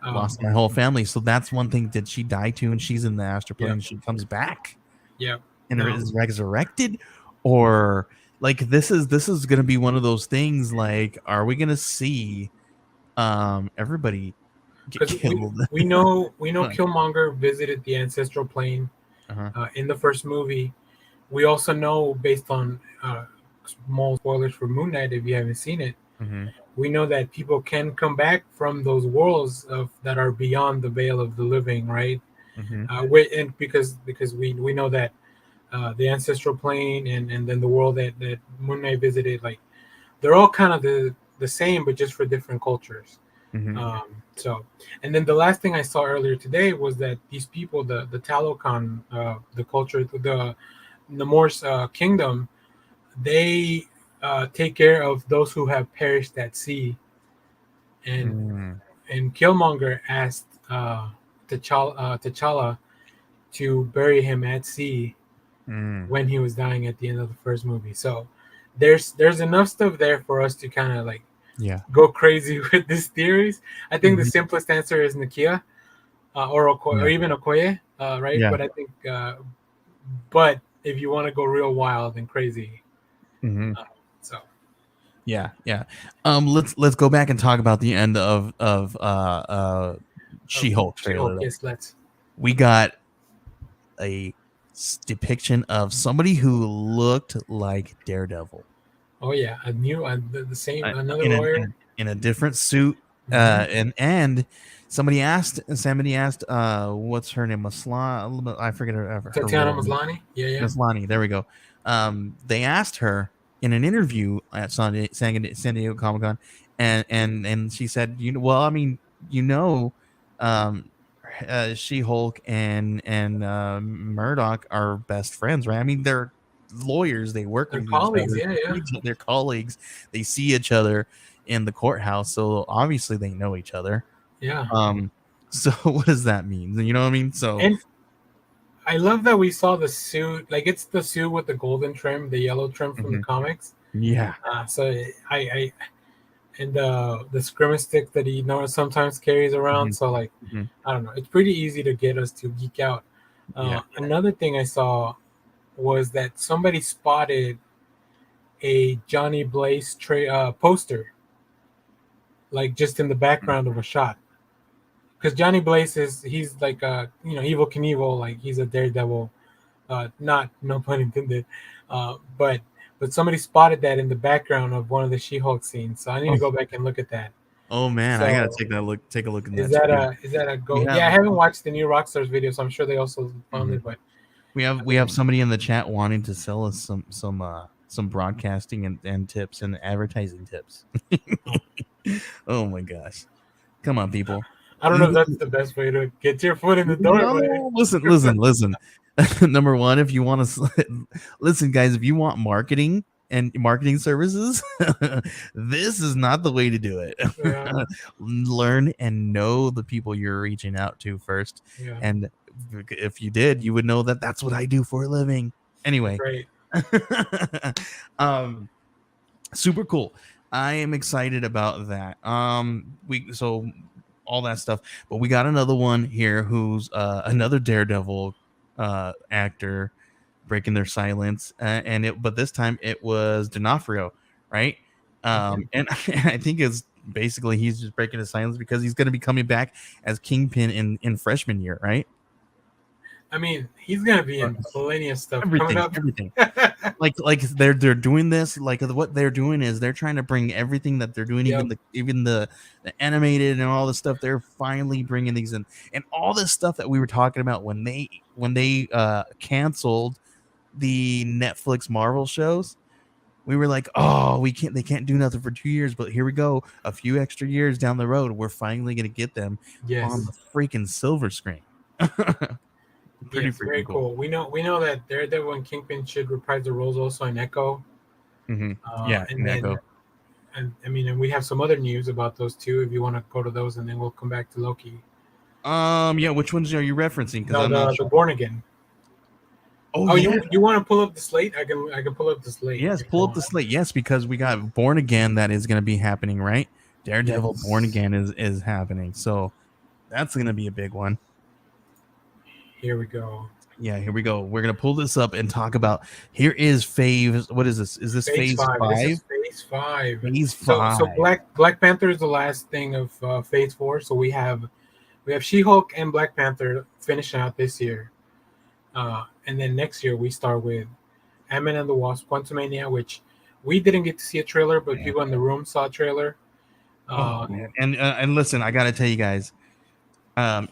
Lost my whole family. So that's one thing. Did she die too? And she's in the astral plane. Yeah, And she comes back yeah. and No, is resurrected, or like this is gonna be one of those things. Like, are we gonna see everybody get because killed? we know Killmonger visited the ancestral plane Uh-huh. in the first movie. We also know, based on small spoilers for Moon Knight, if you haven't seen it, Hmm. we know that people can come back from those worlds that are beyond the veil of the living, right? Hmm. And because we know that the ancestral plane and then the world that Moon Knight visited, like they're all kind of the same, but just for different cultures. Hmm. So, and then the last thing I saw earlier today was that these people, the Talokan, the culture, the Norse kingdom, they take care of those who have perished at sea. And Mm. Killmonger asked T'Challa to bury him at sea Mm. when he was dying at the end of the first movie. So there's enough stuff there for us to kind of like Yeah. go crazy with these theories. I think the Hmm. simplest answer is Nakia or Yeah. even Okoye, right? Yeah. But I think, but if you want to go real wild and crazy, Hmm. uh, so Yeah. Yeah. Let's go back and talk about the end of She-Hulk trailer. She-Hulk, Though. yes, let's. We got a depiction of somebody who looked like Daredevil. Oh yeah, a new the same, another In a lawyer. in a different suit. Hmm. And somebody asked what's her name, Maslan, I forget her Tatiana real name. Maslany. Yeah, yeah. Maslany, there we go. They asked her in an interview at San Diego Comic-Con, and she said, well, I mean, you know um She-Hulk and Murdoch are best friends, right? I mean, they're lawyers, they work They're with each colleagues. other, Yeah, yeah, they're colleagues, they see each other in the courthouse, so obviously they know each other. yeah. So what does that mean? You know what I mean? So And I love that we saw the suit. Like it's the suit with the golden trim, the yellow trim from the mhm. comics. Yeah. So I and the scrimmage stick that he sometimes carries around. Mhm. So like, Mhm. I don't know, it's pretty easy to get us to geek out. Yeah. Another thing I saw was that somebody spotted a Johnny Blaze poster, like just in the background of a shot. Because Johnny Blaze he's like Evil Knievel, like he's a daredevil, not no pun intended, but somebody spotted that in the background of one of the She-Hulk scenes, so I need to Oh, go back and look at that. oh man, I gotta So take a look in is that that too. a We go? Yeah, have I haven't watched the new Rockstars video, so I'm sure they also found mhm. it. But I We have mean, somebody in the chat wanting to sell us some broadcasting and tips and advertising tips. oh, Oh my gosh. Come on, people. I don't know if that's the best way to get your foot in the door, but No, listen. Number one, if you want to listen, guys, if you want marketing services, this is not the way to do it. yeah, Learn and know the people you're reaching out to first, yeah, and if you did, you would know that that's what I do for a living. that's Anyway, right. um, super cool. I am excited about that. We so all that stuff, but we got another one here who's another Daredevil actor breaking their silence, but this time it was D'Onofrio, right? Mhm. And I think it's basically he's just breaking his silence because he's going to be coming back as Kingpin in freshman year, right? I mean, he's gonna be Or in plenty of stuff coming everything, up. everything. Like they're doing this, like what they're doing is they're trying to bring everything that they're doing, Yep, even the animated and all the stuff, they're finally bringing these in, and all this stuff that we were talking about when they canceled the Netflix Marvel shows. We were like, oh, they can't do nothing for 2 years, but here we go, a few extra years down the road, we're finally gonna get them on yes, the freaking silver screen. Pretty yes, very freaking cool. cool. We know that Daredevil and Kingpin should reprise the roles also in Echo, Hmm. Yeah, and and then Echo. and I mean, and we have some other news about those two. If you want to go to those, and then we'll come back to Loki. Yeah, which ones are you referencing? Because No, I'm not the sure. Born Again. Oh, Oh, yeah. you want to pull up the slate? I can pull up the slate. Yes, If pull you up the want. slate. Yes, because we got Born Again that is going to be happening, right? Daredevil Born Yes. Again is happening. So that's going to be a big one. Here we go. Yeah, here we go. We're going to pull this up and talk about. Here is phase. What is this? Is this Phase phase five. This is 5? phase five. Phase So 5. Black Panther is the last thing of phase 4. So we have She-Hulk and Black Panther finishing out this year, and then next year we start with Ant-Man and the Wasp: Quantumania, which we didn't get to see a trailer, but people in the room saw a trailer. Oh man. And listen, I got to tell you guys.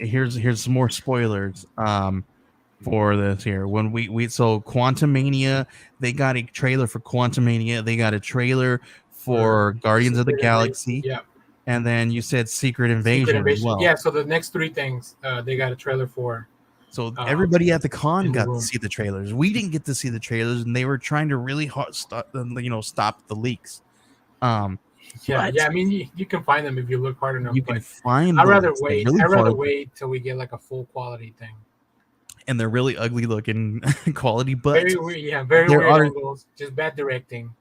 Here's some more spoilers. For this here when we so Quantumania, they got a trailer for Quantumania, they got a trailer for Guardians of the Secret Invasion. Galaxy, Yeah, and then you said Secret Secret Invasion as Invasion. well. Yeah, so the next 3 things they got a trailer for. So everybody at the con in the got to room. see the trailers. We didn't get to see the trailers, and they were trying to really hard stop the leaks. Yeah, But yeah. I mean, you can find them if you look hard enough. you But can find I'd the rather leaks. They're wait. really I'd rather hard, wait till we get like a full quality thing. and they're really ugly looking quality. But Very weird. Yeah, very there weird are angles. Just bad directing.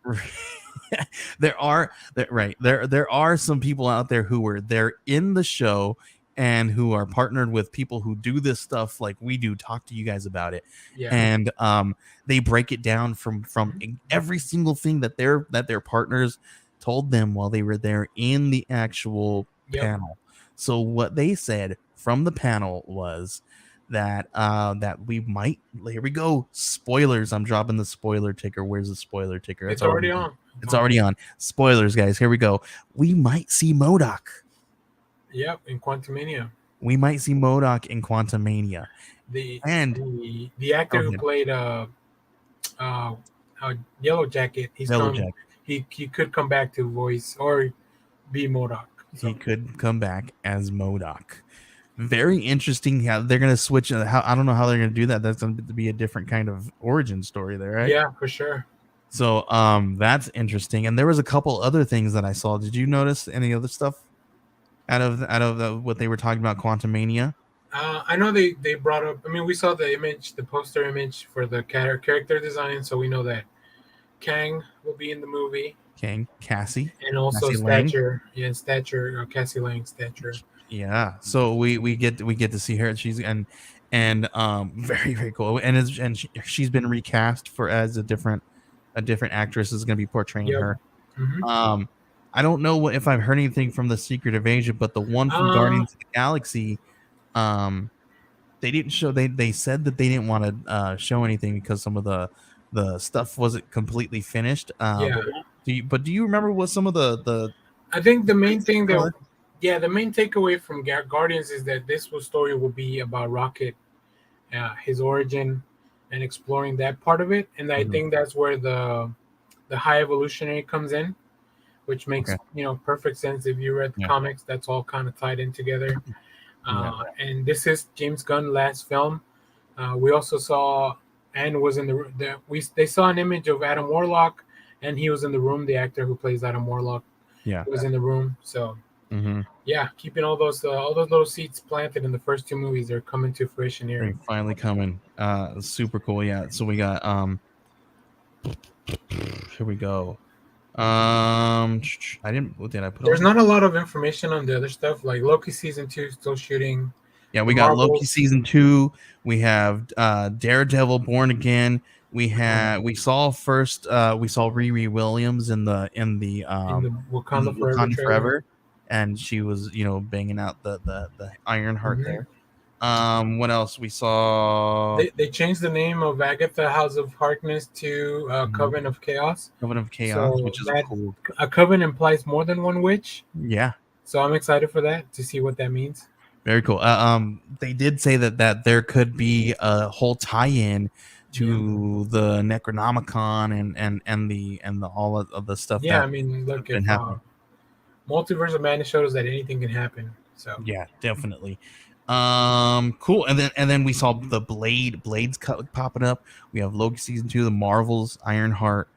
there are some people out there who were there in the show and who are partnered with people who do this stuff like we do, talk to you guys about it. Yeah. And they break it down from every single thing that their partners told them while they were there in the actual panel. So what they said from the panel was that that we might, here we go, spoilers. I'm dropping the spoiler ticker. Where's the spoiler ticker? It's already on. It's already on. Spoilers, guys. Here we go. We might see MODOK. Yep, in Quantumania. We might see MODOK in Quantumania. The And actor who played Yellow Jacket, he could come back to voice or be MODOK. So. He could come back as MODOK. Very interesting how they're gonna switch. I don't know how they're gonna do that. That's gonna be a different kind of origin story there, right? Yeah, for sure. So that's interesting. And there was a couple other things that I saw. Did you notice any other stuff out of what they were talking about Quantumania? I know they brought up. I mean, we saw the image, the poster image for the character design, so we know that Kang will be in the movie. Cassie, and also Cassie Stature. Lang. Yeah, Stature. Cassie Lang, Stature. Yeah, so we get to see her. She's and very, very cool. And she's been recast for as a different actress is going to be portraying her. Mm-hmm. I don't know if I've heard anything from the Secret Invasion, but the one from Guardians of the Galaxy, they didn't show. They said that they didn't want to show anything because some of the stuff wasn't completely finished. But do you remember what some of the? I think the main thing that. Yeah, the main takeaway from Guardians is that this story will be about Rocket, his origin, and exploring that part of it. And I think that's where the High Evolutionary comes in, which makes perfect sense if you read the comics. That's all kind of tied in together. And this is James Gunn's last film. We also saw and was in they saw an image of Adam Warlock, and he was in the room. The actor who plays Adam Warlock, was in the room. So. Mm-hmm. Yeah, keeping all those little seeds planted in the first 2 movies, they're coming to fruition here. They're finally coming. Super cool. Yeah. So we got here we go. I didn't. What did I put? There's not a lot of information on the other stuff. Like Loki season 2 still shooting. Yeah, we got Loki season 2. We have Daredevil Born Again. We saw Riri Williams in the Wakanda Forever. And she was, banging out the Ironheart there. What else we saw? They changed the name of Agatha House of Harkness to Coven of Chaos. Coven of Chaos, so which is cool. A coven implies more than one witch. Yeah. So I'm excited for that to see what that means. Very cool. They did say that there could be a whole tie-in to the Necronomicon and the all of the stuff. Yeah, I mean, look, if Multiverse of Madness showed us that anything can happen. So yeah, definitely. Cool. And then we saw the blades popping up. We have Loki season 2, the Marvels, Ironheart,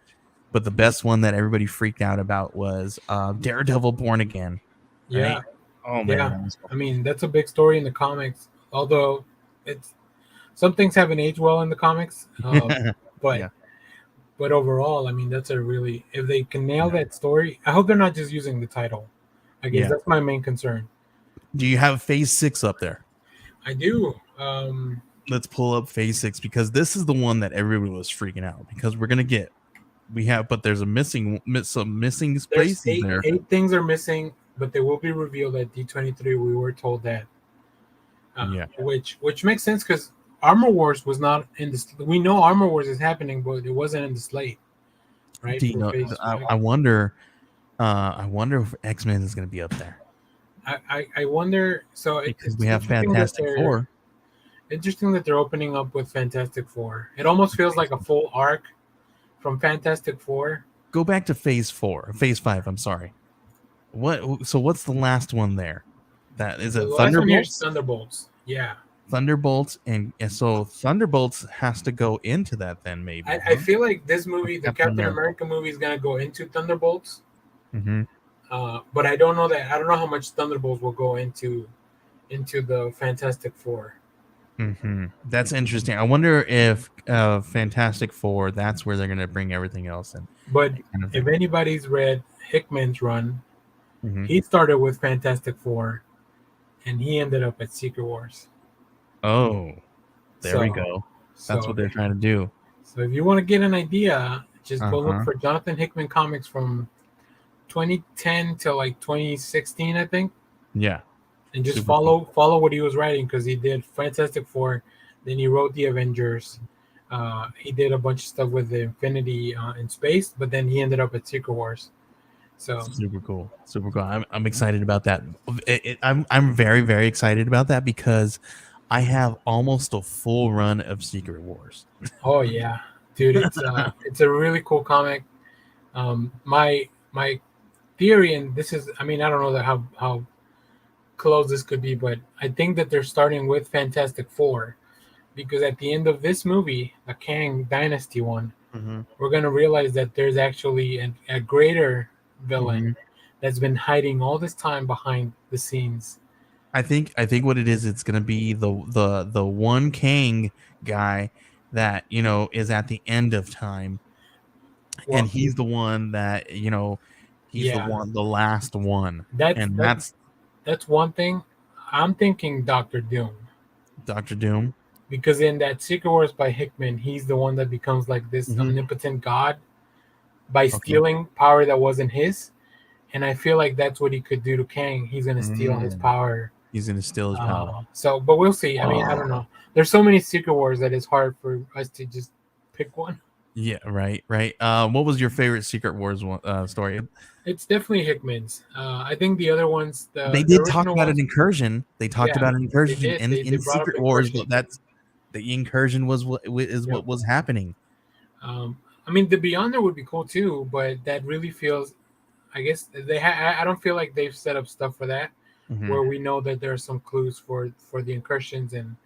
but the best one that everybody freaked out about was Daredevil Born Again. Yeah. Right? Oh man, Yeah, that was cool. I mean that's a big story in the comics. Although it's some things haven't aged well in the comics, but Yeah. but overall, I mean that's a really if they can nail Yeah. that story. I hope they're not just using the title. I guess Yeah. that's my main concern. Do you have Phase 6 up there? I do. Let's pull up Phase 6 because this is the one that everybody was freaking out because but there's some missing There's spaces there. eight things are missing, but they will be revealed at D23. We were told that, Yeah. which makes sense because Armor Wars was not in this. We know Armor Wars is happening, but it wasn't in the slate, right? Do you know? I wonder. I wonder if X-Men is going to be up there I wonder. So because we it's have interesting that Fantastic Four. they're opening up with Fantastic Four. It almost feels like a full arc from Fantastic Four. Go back to Phase 5. I'm sorry. What? So what's the last one there? That is The it. last one here is Thunderbolts. Thunderbolts. Yeah. Thunderbolts, and so Thunderbolts has to go into that then maybe. I feel like this movie, the Captain America. America movie, is gonna go into Thunderbolts. Mm-hmm. But I don't know that. I don't know how much Thunderbolts will go into the Fantastic Four. Mm-hmm. That's interesting. I wonder if Fantastic Four, that's where they're going to bring everything else in. But if anybody's read Hickman's run, he started with Fantastic Four, and he ended up at Secret Wars. Oh, there we go. That's what they're trying to do. So if you want to get an idea, just go look for Jonathan Hickman comics from 2010 to like 2016, I think. Yeah. And just follow what he was writing because he did Fantastic Four, then he wrote the Avengers. He did a bunch of stuff with the Infinity in space, but then he ended up at Secret Wars. So super cool. I'm excited about that. I'm very, very excited about that because I have almost a full run of Secret Wars. Oh yeah, dude, it's a really cool comic. My theory, and this is, I mean, I don't know that how close this could be, but I think that they're starting with Fantastic Four because at the end of this movie, the Kang Dynasty one, we're gonna realize that there's actually a greater villain that's been hiding all this time behind the scenes. I think what it is, it's gonna be the one Kang guy that is at the end of time, and he's the one that he's the last one. That's one thing. I'm thinking Doctor Doom. Doctor Doom, because in that Secret Wars by Hickman, he's the one that becomes like this omnipotent god by stealing power that wasn't his. And I feel like that's what he could do to Kang. He's gonna steal his power. He's gonna steal his power. So, but we'll see. I mean, I don't know. There's so many Secret Wars that it's hard for us to just pick one. Yeah, right. What was your favorite Secret Wars story? It's definitely Hickman's. I think the other ones, they did talk about an incursion. They talked about an incursion in Secret Wars, but that's the incursion was what was happening. I mean, the Beyonder would be cool too, but that really feels. I guess I don't feel like they've set up stuff for that, where we know that there are some clues for the incursions and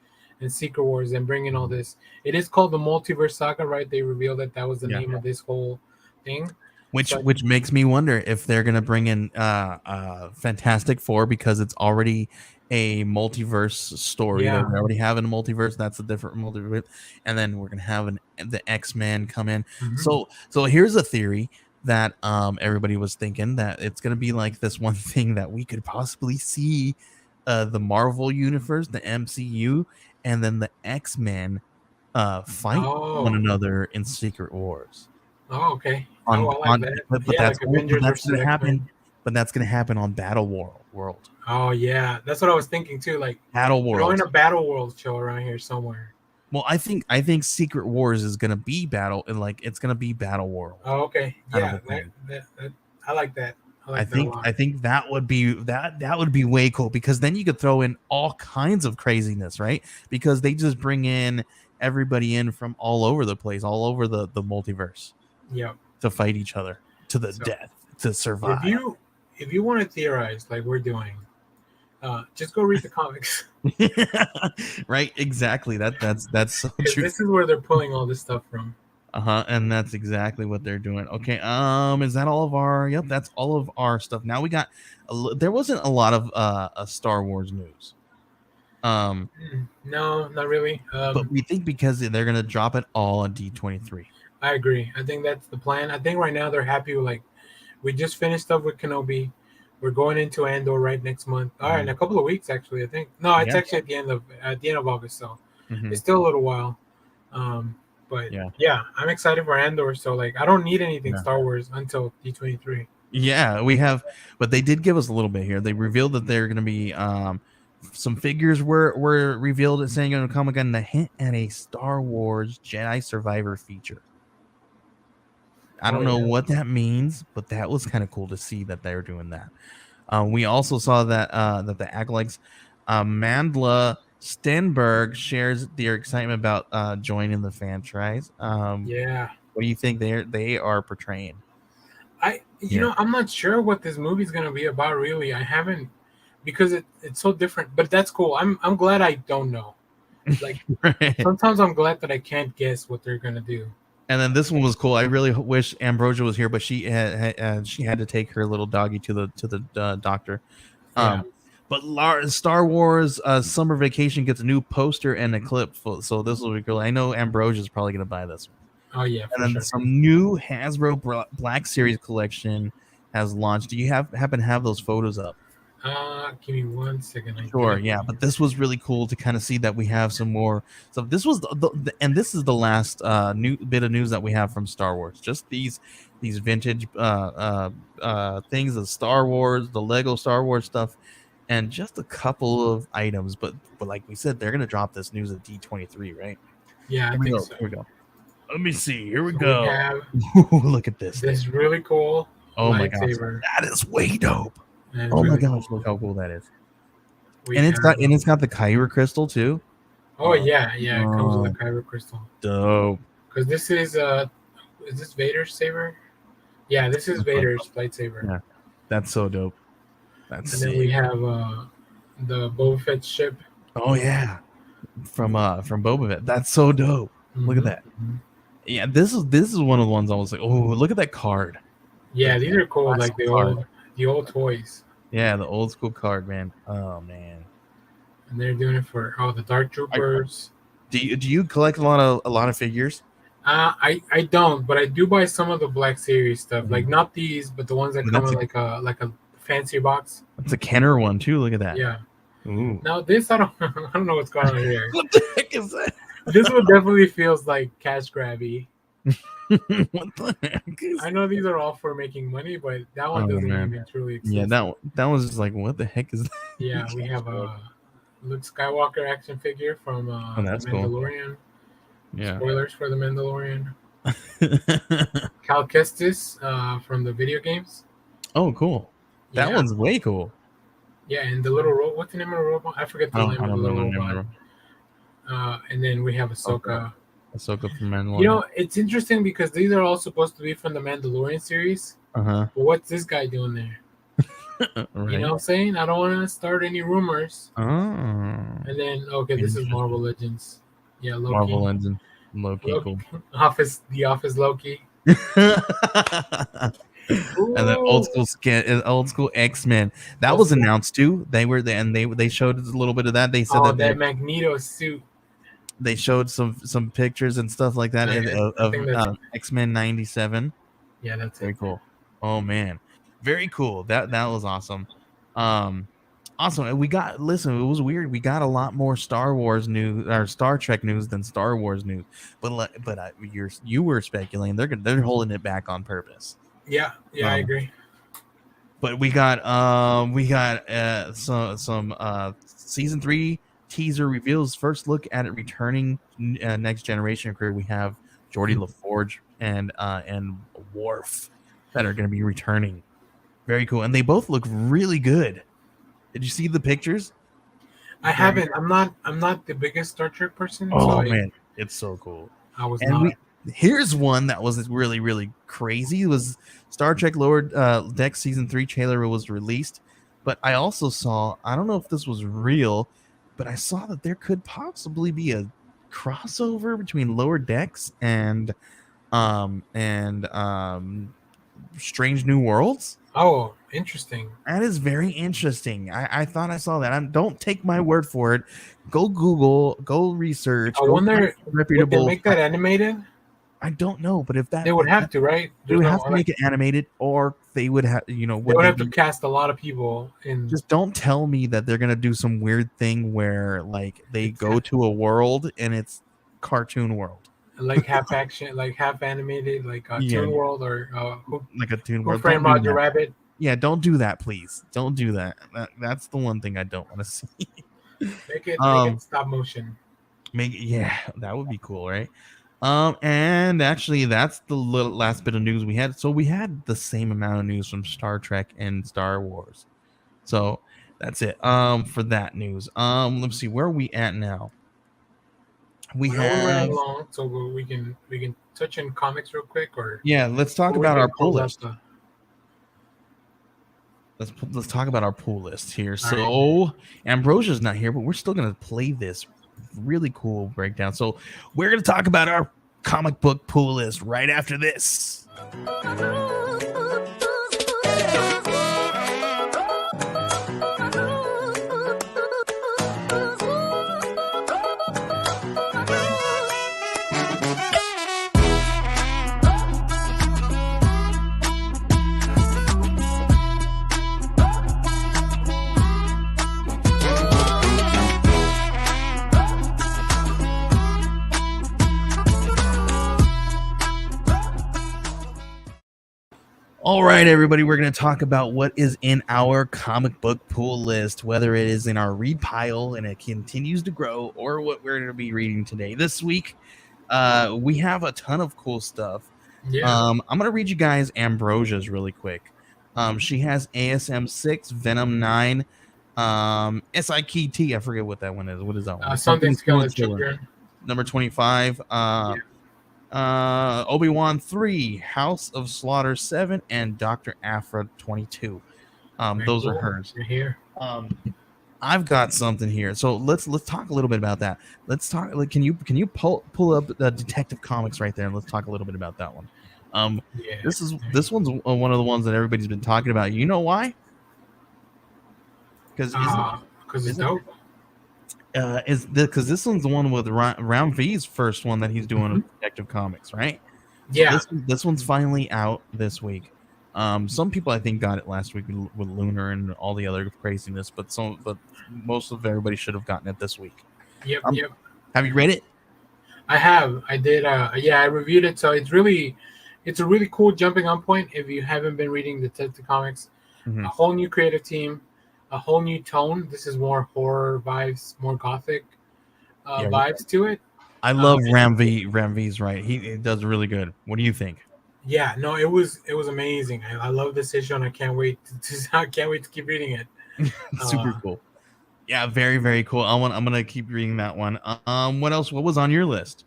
Secret Wars and bringing all this. It is called the Multiverse Saga, right? They revealed that was the name of this whole thing. Which makes me wonder if they're gonna bring in Fantastic Four because it's already a multiverse story. Yeah. They already have a multiverse. That's a different multiverse, and then we're gonna have the X-Men come in. So here's a theory that everybody was thinking that it's gonna be like this one thing that we could possibly see the Marvel universe, the MCU, and then the X-Men fight one another in Secret Wars. Oh, okay. But that's going to happen. But that's going to happen on Battle World. Oh yeah, that's what I was thinking too. Like Battle World. Throwing a Battle World show around here somewhere. Well, I think Secret Wars is going to be it's going to be Battle World. Oh, okay. Yeah, I like that. I think that would be way cool because then you could throw in all kinds of craziness, right? Because they just bring in everybody in from all over the place, all over the multiverse. Yeah. To fight each other to the death, to survive. If you want to theorize like we're doing, just go read the comics. Right, exactly. That's so true. This is where they're pulling all this stuff from. And that's exactly what they're doing. Okay, is that all of our? Yep, that's all of our stuff. Now we got. There wasn't a lot of Star Wars news. No, not really. But we think because they're gonna drop it all on D23. I agree. I think that's the plan. I think right now they're happy with like we just finished up with Kenobi. We're going into Andor right next month. All right, in a couple of weeks actually. I think no, it's actually at the end of August, so it's still a little while. But yeah, I'm excited for Andor. So like, I don't need anything Star Wars until D23. Yeah, we have, but they did give us a little bit here. They revealed that they're going to be some figures were revealed at San Diego Comic-Con. The hint at a Star Wars Jedi Survivor feature. I don't know what that means, but that was kind of cool to see that they're doing that. We also saw that that the acolytes, Mandla Stenberg shares their excitement about joining the franchise. What do you think they are portraying? I'm not sure what this movie's gonna be about. Really, I haven't, because it's so different. But that's cool. I'm glad I don't know. Like sometimes I'm glad that I can't guess what they're gonna do. And then this one was cool. I really wish Ambrosia was here, but she had to take her little doggy to the doctor. But Star Wars Summer Vacation gets a new poster and a clip, so this will be cool. I know Ambrosia is probably going to buy this one. Oh yeah, and then some new Hasbro Black Series collection has launched. Do you happen to have those photos up? Give me 1 second. Sure, yeah, but this was really cool to kind of see that we have some more. So this was and this is the last new bit of news that we have from Star Wars. Just these vintage things of Star Wars, the Lego Star Wars stuff, and just a couple of items. But like we said, they're gonna drop this news at D23, right? Yeah, I think so. Here we go. Let me see. Here we go. Look at this. This really cool. Oh my gosh, that is way dope. Oh my gosh, look how cool that is. And it's got the Kyber crystal too. Oh yeah, it comes with the Kyber crystal. Dope. Because this is this Vader's saber? Yeah, this is Vader's lightsaber. Yeah, that's so dope. That's and then we have the Boba Fett ship. Oh yeah, from Boba Fett. That's so dope. Look at that. Yeah, this is one of the ones I was like, oh, look at that card. Yeah, these are cool, like the old toys. Yeah, the old school card, man. Oh man. And they're doing it for the Dark Troopers. Do you collect a lot of figures? I don't, but I do buy some of the Black Series stuff. Like not these, but the ones that come in like a fancy box. It's a Kenner one too. Look at that. Yeah. Ooh. Now this I don't know what's going on here. What the heck is that? This one definitely feels like cash grabby. What the heck is I know these are all for making money, but that one doesn't even truly exist. Yeah, that was just like, what the heck is that? Yeah, we have a Luke Skywalker action figure from The Mandalorian. Cool. Yeah. Spoilers for The Mandalorian. Cal Kestis from the video games. Oh, cool. That one's way cool. Yeah, and the little robot. What's the name of the robot? I forget the name of the little robot. And then we have Ahsoka. Ahsoka from Mandalorian. You know, it's interesting because these are all supposed to be from the Mandalorian series. But what's this guy doing there? Right. You know what I'm saying? I don't want to start any rumors. Oh. And then, this is Marvel Legends. Yeah, Loki. Marvel Legends. Loki, cool. The Office Loki. And then old school X-Men. That was announced too. They were there and they showed a little bit of that. They said that Magneto suit. They showed some pictures and stuff like that of X-Men 97. Yeah, that's very cool. Oh man, very cool. That was awesome. Awesome. And it was weird. We got a lot more Star Wars news or Star Trek news than Star Wars news. But you were speculating they're holding it back on purpose. Yeah, I agree. But we got some season 3 teaser reveals first look at it returning Next Generation crew. We have Geordi LaForge and Worf that are going to be returning. Very cool, and they both look really good. Did you see the pictures? I haven't. I'm not the biggest Star Trek person. Oh man, it's so cool. I was not. Here's one that was really, really crazy. It was Star Trek Lower Decks Season 3 trailer was released, but I also saw, I don't know if this was real, but I saw that there could possibly be a crossover between Lower Decks and and Strange New Worlds. Oh, interesting. That is very interesting. I thought I saw that. Don't take my word for it. Go Google, go research, I go find wonder, some would they reputable. make that animated? I don't know, but They would have to, right? they There's would no have to make it animated, or they would have, they would would they have to be? cast a lot of people in. Just don't tell me that they're gonna do some weird thing where like they go to a world and it's cartoon world, Like half action, like half animated, like yeah, Toon World or like a toon Who world. Framed Don't do Roger that. Rabbit. Yeah, don't do that, please. Don't do that. That's the one thing I don't want to see. Make it um, stop motion. yeah, that would be cool, right? And actually, that's the last bit of news we had. So we had the same amount of news from Star Trek and Star Wars. So that's it. For that news. Let's see, where are we at now? We Well, we ran have, long, so we can touch in comics real quick, yeah. Let's talk or we about can our pool close out list. the. Let's talk about our pool list here. All right. So Ambrosia's not here, but we're still gonna play this really cool breakdown. So we're gonna talk about our comic book pool list right after this. All right, everybody, we're going to talk about what is in our comic book pool list, whether it is in our read pile and it continues to grow, or what we're going to be reading today. This week, we have a ton of cool stuff. Yeah. I'm going to read you guys Ambrosia's really quick. She has ASM 6, Venom 9, SIKT. I forget what that one is. What is that one? Something Skeleton Children. Number 25. Obi-Wan 3, House of Slaughter 7, and Dr. Aphra 22. Those are hers. You're here. I've got something here. So let's talk a little bit about that. Let's talk. Like, can you pull up the Detective Comics right there, and let's talk a little bit about that one. This one's one of the ones that everybody's been talking about. You know why? Because it's dope. Because this one's the one with Round V's first one that he's doing with Detective Comics, right? Yeah. So this one's finally out this week. Some people I think got it last week with Lunar and all the other craziness, but most of everybody should have gotten it this week. Yep. Have you read it? I have. I did. I reviewed it. So it's a really cool jumping on point if you haven't been reading Detective Comics. Mm-hmm. A whole new creative team, a whole new tone. This is more horror vibes, more gothic vibes to it. I love Ram V's right. He does really good. What do you think? Yeah, no, it was amazing. I love this issue, and I can't wait to keep reading it. Super cool. Yeah, very, very cool. I'm gonna keep reading that one. What else? What was on your list?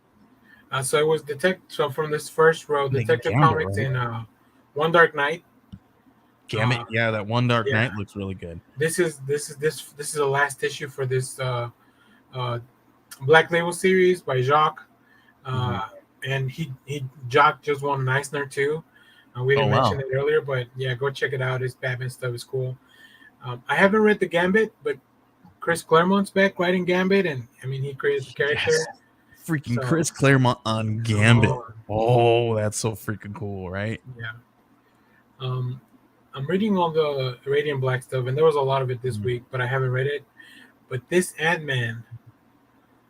So it was So from this first row, Detective Comics right? in One Dark Night. Gambit, that One Dark Night looks really good. This is the last issue for this Black Label series by Jacques, and Jacques just won an Eisner too. We didn't mention it earlier, but yeah, go check it out. His Batman stuff is cool. I haven't read the Gambit, but Chris Claremont's back writing Gambit, and I mean he created the character. Yes. Freaking Chris Claremont on Gambit. Oh, that's so freaking cool, right? Yeah. I'm reading all the Radiant Black stuff, and there was a lot of it this week, but I haven't read it. But this Ant-Man,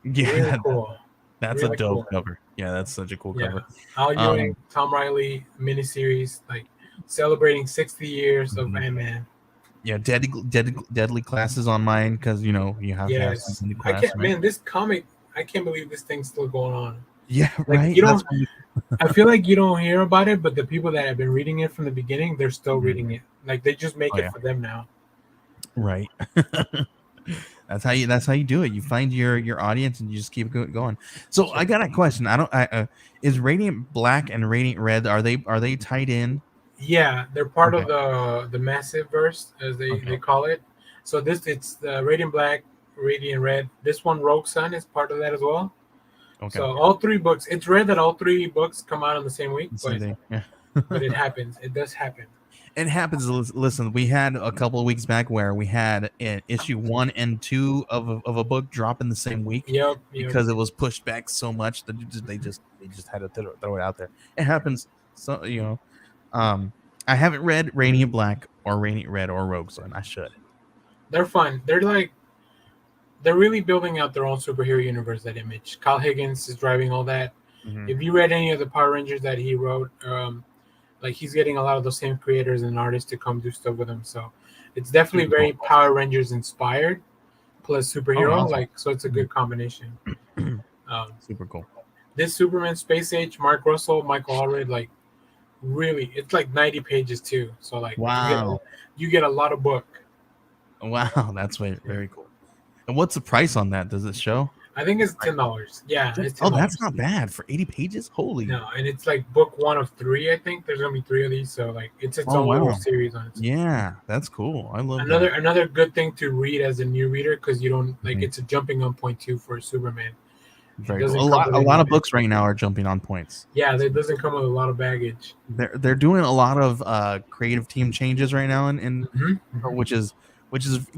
really cool. That's really a dope cover. Yeah, that's such a cool cover. Al Ewing, Tom Riley miniseries, like celebrating 60 years of Ant-Man. Yeah, deadly classes on mine because you have to have some class. Man, this comic, I can't believe this thing's still going on. Yeah, like, right. I feel like you don't hear about it, but the people that have been reading it from the beginning, they're still reading it. Like they just make it for them now. Right. That's how you do it. You find your audience and you just keep going. So I got a question. Is Radiant Black and Radiant Red, are they tied in? Yeah, they're part of the Massive Verse, as they call it. So it's the Radiant Black, Radiant Red. This one, Rogue Sun, is part of that as well. Okay. So all 3 books. It's rare that all 3 books come out on the same week, Same thing. Yeah. but it happens. It does happen. It happens. Listen, we had a couple of weeks back where we had an issue 1 and 2 of a book drop in the same week Yep. because it was pushed back so much that they just had to throw it out there. It happens. So I haven't read Radiant Black or Radiant Red or Rogue Sun. I should. They're fun. They're really building out their own superhero universe. That Image. Kyle Higgins is driving all that. Mm-hmm. If you read any of the Power Rangers that he wrote, like he's getting a lot of those same creators and artists to come do stuff with him. So it's definitely very Power Rangers inspired, plus superhero. awesome. Like so, it's a good combination. Super cool. This Superman Space Age, Mark Russell, Michael Allred, like really, it's like 90 pages too. So like, Wow. you get a lot of book. Wow, that's very cool. And what's the price on that? Does it show? I think it's $10. Yeah, it's $10. Oh, that's not bad for 80 pages. Holy. No, and it's like book 1 of 3. I think there's gonna be 3 of these, so like it's its Oh, own wow. little series on it. Yeah, that's cool. I love that. Another good thing to read as a new reader because you don't like Mhm. it's a jumping on point too for Superman. Very doesn't cool. come with A lot of anything. books right now are jumping on points. Yeah, that doesn't come with a lot of baggage. They're doing a lot of creative team changes right now, and which is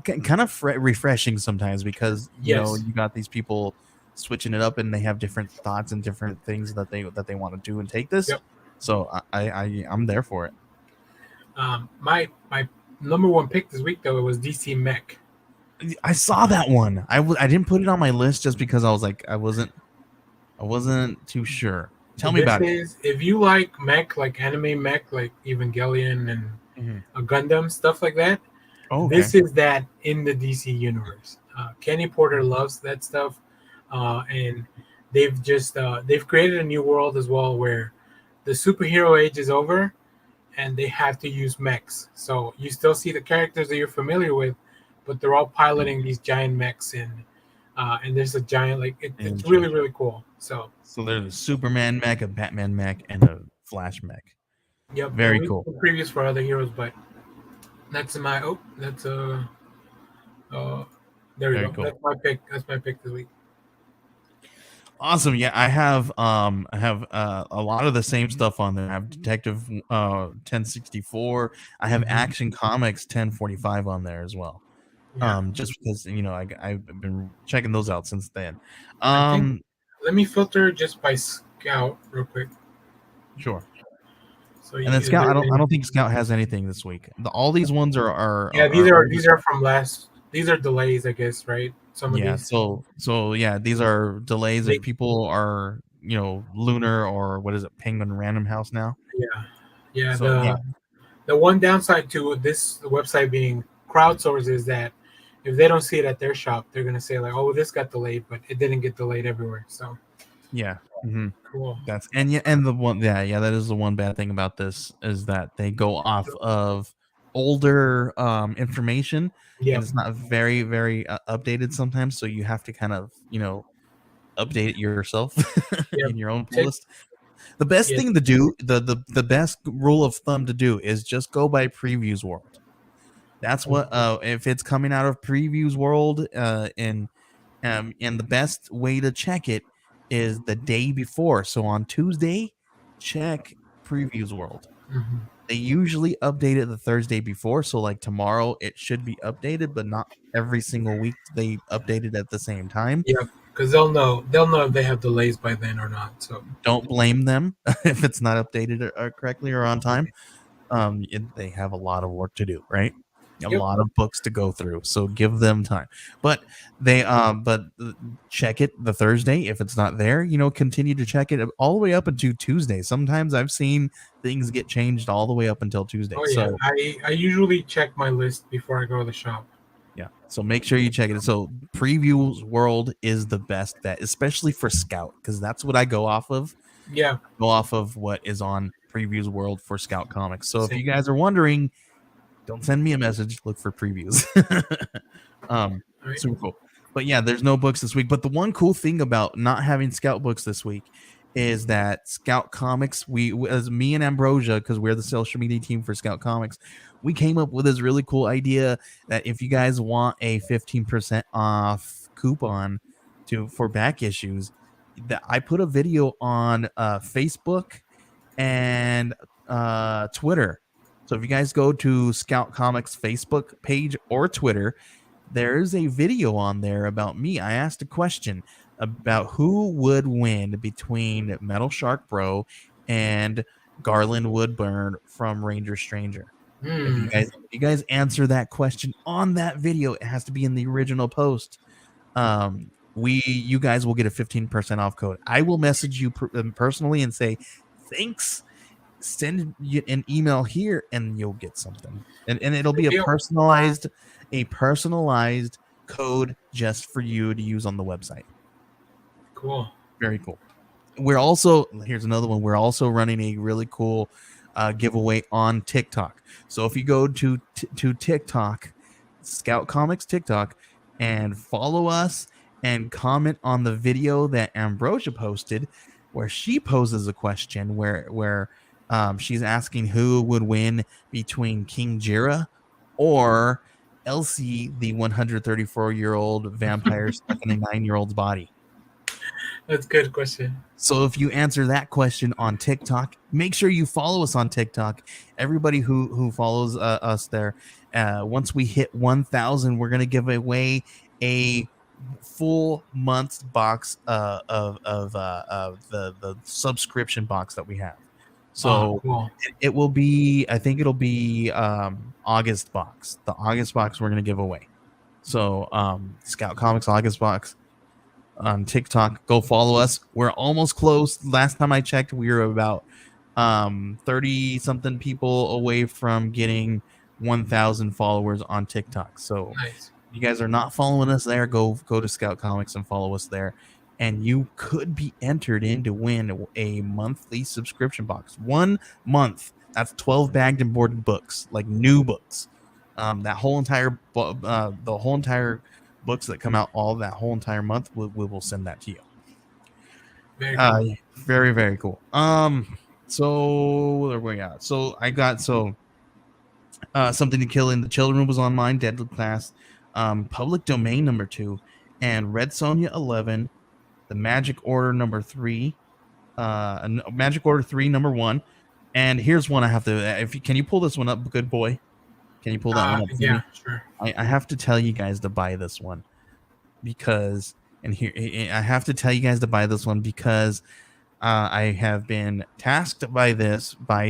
kind of refreshing sometimes because you know Yes. you got these people switching it up and they have different thoughts and different things that they want to do and take this. Yep. So I'm there for it. My number 1 pick this week though it was DC Mech. I saw that one. I didn't put it on my list just because I was like I wasn't too sure. Tell me about it. If you like mech, like anime mech, like Evangelion and Gundam stuff like that, this is that in the DC universe. Kenny Porter loves that stuff, and they've created a new world as well where the superhero age is over, and they have to use mechs. So you still see the characters that you're familiar with, but they're all piloting these giant mechs, and there's a giant it's really really cool. So there's a Superman mech, a Batman mech, and a Flash mech. Yep, very cool. Previews for other heroes, but that's my there we go. Cool. That's my pick. That's my pick this week. Awesome. Yeah, I have a lot of the same stuff on there. I have Detective 1064. I have Action Comics 1045 on there as well. Yeah. Just because I've been checking those out since then. Let me filter just by Scout real quick. Sure. So and then Scout, I don't think Scout has anything this week. All these ones are these are from last. These are delays, I guess, right? Some of these. So yeah, these are delays if people are Lunar or what is it, Penguin Random House now. Yeah. The one downside to the website being crowdsourced is that if they don't see it at their shop, they're gonna say like, "Oh, this got delayed," but it didn't get delayed everywhere. So yeah, cool. That is the one bad thing about this is that they go off of older information, and it's not very very updated sometimes. So you have to kind of update it yourself in your own list. The best thing to do, the best rule of thumb to do is just go by Previews World. That's what if it's coming out of Previews World, and the best way to check it is the day before. So on Tuesday, check Previews World. They usually update it the Thursday before. So like tomorrow, it should be updated, but not every single week they update it at the same time. Yeah, because they'll know if they have delays by then or not. So don't blame them if it's not updated correctly or on time. They have a lot of work to do, right? A lot of books to go through, so give them time. But they check it the Thursday. If it's not there, continue to check it all the way up until Tuesday. Sometimes I've seen things get changed all the way up until Tuesday. So I usually check my list before I go to the shop. Yeah, so make sure you check it. So Previews World is the best bet, especially for Scout, because that's what I go off of. Yeah, go off of what is on Previews World for Scout Comics. So if you guys are wondering, don't send me a message. Look for previews. Super cool. But yeah, there's no books this week. But the one cool thing about not having Scout books this week is that Scout Comics, as me and Ambrosia, because we're the social media team for Scout Comics, we came up with this really cool idea that if you guys want a 15% off coupon for back issues, that I put a video on Facebook and Twitter. So if you guys go to Scout Comics Facebook page or Twitter, there's a video on there about me. I asked a question about who would win between Metal Shark Bro and Garland Woodburn from Ranger Stranger. If you guys answer that question on that video, it has to be in the original post. You guys will get a 15% off code. I will message you personally and say thanks. Send you an email here and you'll get something, and it'll be a personalized code just for you to use on the website. Cool. Very cool. Here's another one. We're also running a really cool giveaway on TikTok. So if you go to TikTok, Scout Comics TikTok, and follow us and comment on the video that Ambrosia posted, where she poses a question where she's asking who would win between King Jira or Elsie, the 134-year-old vampire stuck in a 9-year-old's body. That's a good question. So if you answer that question on TikTok, make sure you follow us on TikTok. Everybody who follows us there, once we hit 1,000, we're gonna give away a full month's box of the subscription box that we have. So cool. it will be, I think it'll be August box. The August box we're gonna give away. So Scout Comics August box on TikTok. Go follow us. We're almost close. Last time I checked, we were about 30 something people away from getting 1,000 followers on TikTok. So nice. If you guys are not following us there, go to Scout Comics and follow us there, and you could be entered in to win a monthly subscription box. 1 month. That's 12 bagged and boarded books, like new books. That whole entire the whole entire books that come out all that whole entire month, we will send that to you. Very cool. Very, very cool. So where are we at? So I got Something to Kill in the Children was on mine, Deadly Class, Public Domain number 2, and Red Sonja 11, the Magic Order number 3, Magic Order 3 number 1, and here's one I have to. Can you pull this one up, good boy? Can you pull that one up? Yeah, sure. I have to tell you guys to buy this one because I have to tell you guys to buy this one because I have been tasked by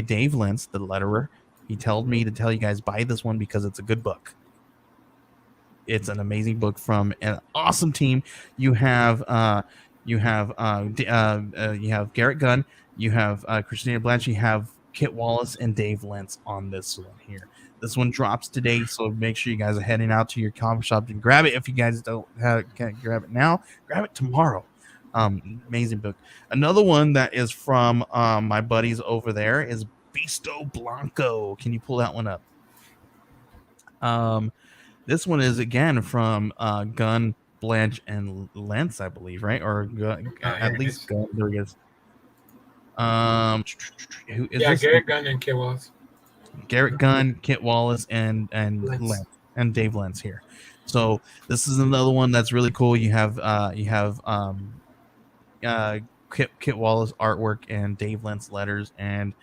Dave Lentz, the letterer. He told me to tell you guys buy this one because it's a good book. It's an amazing book from an awesome team. You have Garrett Gunn, you have Christina Blanche, you have Kit Wallace and Dave Lentz on this one here. This one drops today, so make sure you guys are heading out to your comic shop and grab it. If you guys can't grab it now, grab it tomorrow. Amazing book. Another one that is from my buddies over there is Bisto Blanco. Can you pull that one up? This one is again from Gunn, Blanche, and Lentz, I believe, right? Or at least Gunn. There he is. Who is this? Garrett Gunn and Kit Wallace. Garrett Gunn, Kit Wallace, and Lentz, and Dave Lentz here. So this is another one that's really cool. You have Kit Wallace artwork and Dave Lentz letters and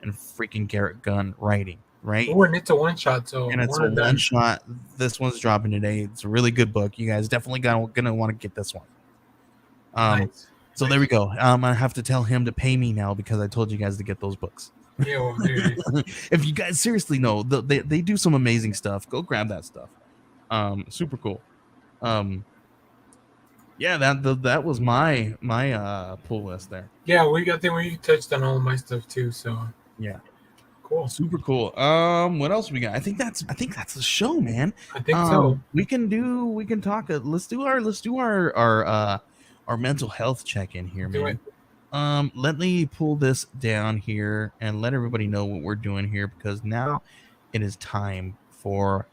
freaking Garrett Gunn writing. Right? Oh, and it's a one shot. And it's a one shot. This one's dropping today. It's a really good book. You guys definitely gonna want to get this one. Nice. So there we go. I have to tell him to pay me now because I told you guys to get those books. Yeah, well, if you guys seriously know, they do some amazing stuff. Go grab that stuff. Super cool. Yeah, that was my pull list there. Yeah, I think we touched on all of my stuff too. So yeah. Cool. Super cool. What else we got? I think that's the show, man. I think so. We can talk. Let's do our mental health check in here, man. Let me pull this down here and let everybody know what we're doing here because now it is time for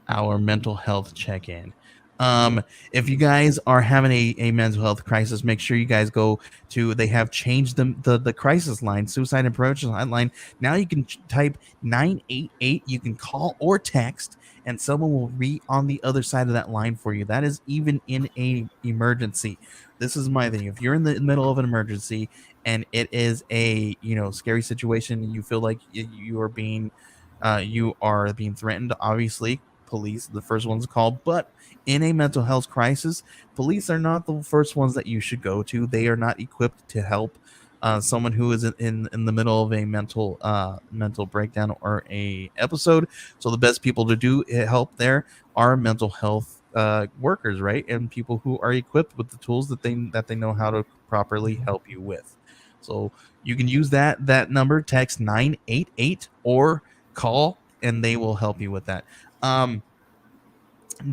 our mental health check in. If you guys are having a mental health crisis, make sure you guys go to, they have changed the crisis line, suicide and prevention hotline. Now you can type 988. You can call or text, and someone will be on the other side of that line for you. That is even in a emergency. This is my thing. If you're in the middle of an emergency and it is a scary situation, and you feel like you are being threatened, obviously police the first ones to call. But in a mental health crisis, police are not the first ones that you should go to. They are not equipped to help someone who is in the middle of a mental breakdown or a episode. So the best people to do help there are mental health workers, right, and people who are equipped with the tools that they know how to properly help you with. So you can use that number, text 988 or call, and they will help you with that.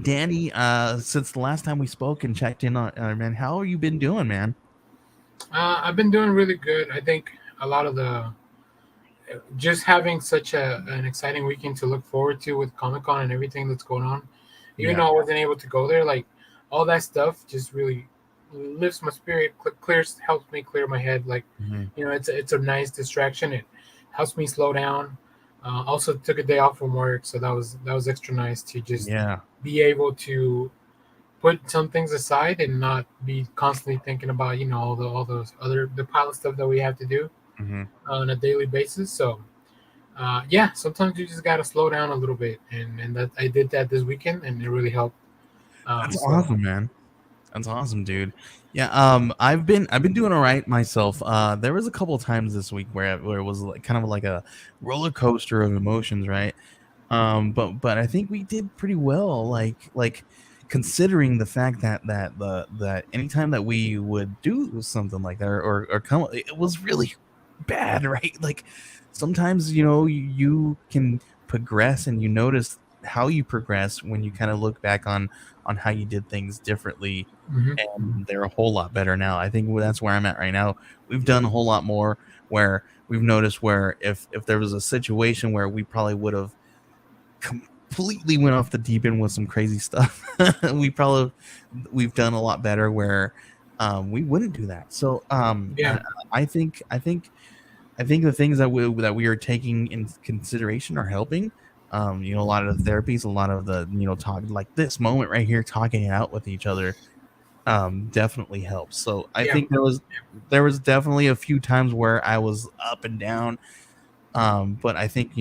Danny, since the last time we spoke and checked in on, man, how have you been doing, man? I've been doing really good. I think a lot of the just having such an exciting weekend to look forward to with Comic Con and everything that's going on. Even Yeah. though I wasn't able to go there, like all that stuff just really lifts my spirit, clears, helps me clear my head. Like, Mhm. it's a nice distraction. It helps me slow down. Also took a day off from work, so that was extra nice to just Yeah. be able to put some things aside and not be constantly thinking about all those other the pile of stuff that we have to do Hmm. on a daily basis. So yeah, sometimes you just gotta slow down a little bit, and that I did that this weekend, and it really helped. That's So awesome, man. That's awesome, dude. Yeah, I've been doing all right myself. There was a couple of times this week where it was like, kind of like a roller coaster of emotions, right? But I think we did pretty well, like considering the fact that anytime that we would do something like that, or come, it was really bad, right? Like sometimes you can progress, and you notice how you progress when you kind of look back on how you did things differently, mhm, mhm. and they're a whole lot better now. I think that's where I'm at right now. We've done a whole lot more, where we've noticed where if there was a situation where we probably would have completely went off the deep end with some crazy stuff, we've done a lot better where we wouldn't do that. So Yeah, I think the things that we are taking in consideration are helping. A lot of the therapies, a lot of the talk, like this moment right here, talking it out with each other, definitely helps. So I yeah, think there was definitely a few times where I was up and down, but I think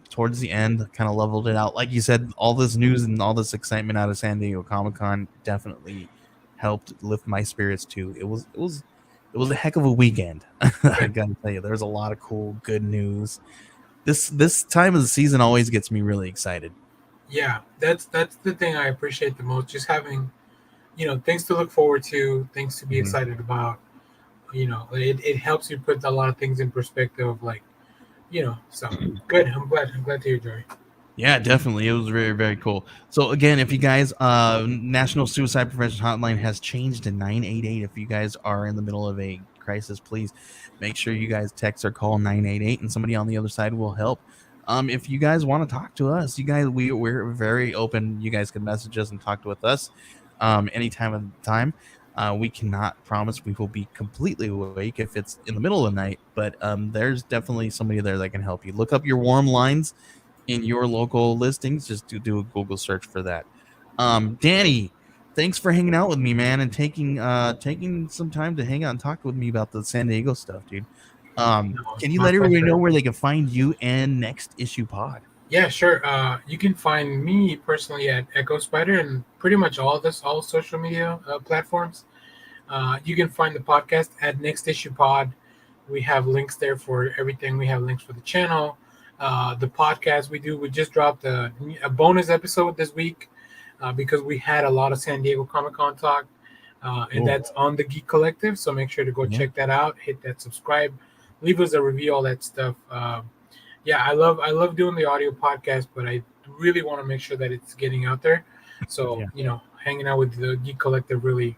towards the end, kind of leveled it out. Like you said, all this news and all this excitement out of San Diego Comic Con definitely helped lift my spirits too. It was a heck of a weekend. I yeah, gotta tell you, there's a lot of cool, good news. This time of the season always gets me really excited. yeah. That's the thing I appreciate the most. Just having things to look forward to, things to be Mhm. excited about. It helps you put a lot of things in perspective. Like so good. I'm glad to hear, Joey. Yeah, definitely. It was very, very cool. So again, if you guys, National Suicide Prevention Hotline has changed to 988. If you guys are in the middle of a crisis, please make sure you guys text or call 988, and somebody on the other side will help. If you guys want to talk to us, you guys, we're very open. You guys can message us and talk with us any time of the time. We cannot promise we will be completely awake if it's in the middle of the night, but there's definitely somebody there that can help you. Look up your warm lines in your local listings. Just do a Google search for that. Danny, thanks for hanging out with me, man, and taking some time to hang out and talk with me about the San Diego stuff, dude. No, Can it's you my let everybody know pleasure. where they can find you and Next Issue Pod? Yeah, sure. You can find me personally at Echo Spider and pretty much all social media platforms. You can find the podcast at Next Issue Pod. We have links there for everything. We have links for the channel, the podcast we do. We just dropped a bonus episode this week because we had a lot of San Diego Comic Con talk, and Cool. that's on the Geek Collective. So make sure to go Yeah. check that out. Hit that subscribe, leave us a review, all that stuff. Yeah, I love doing the audio podcast, but I really want to make sure that it's getting out there. So Yeah. hanging out with the Geek Collective really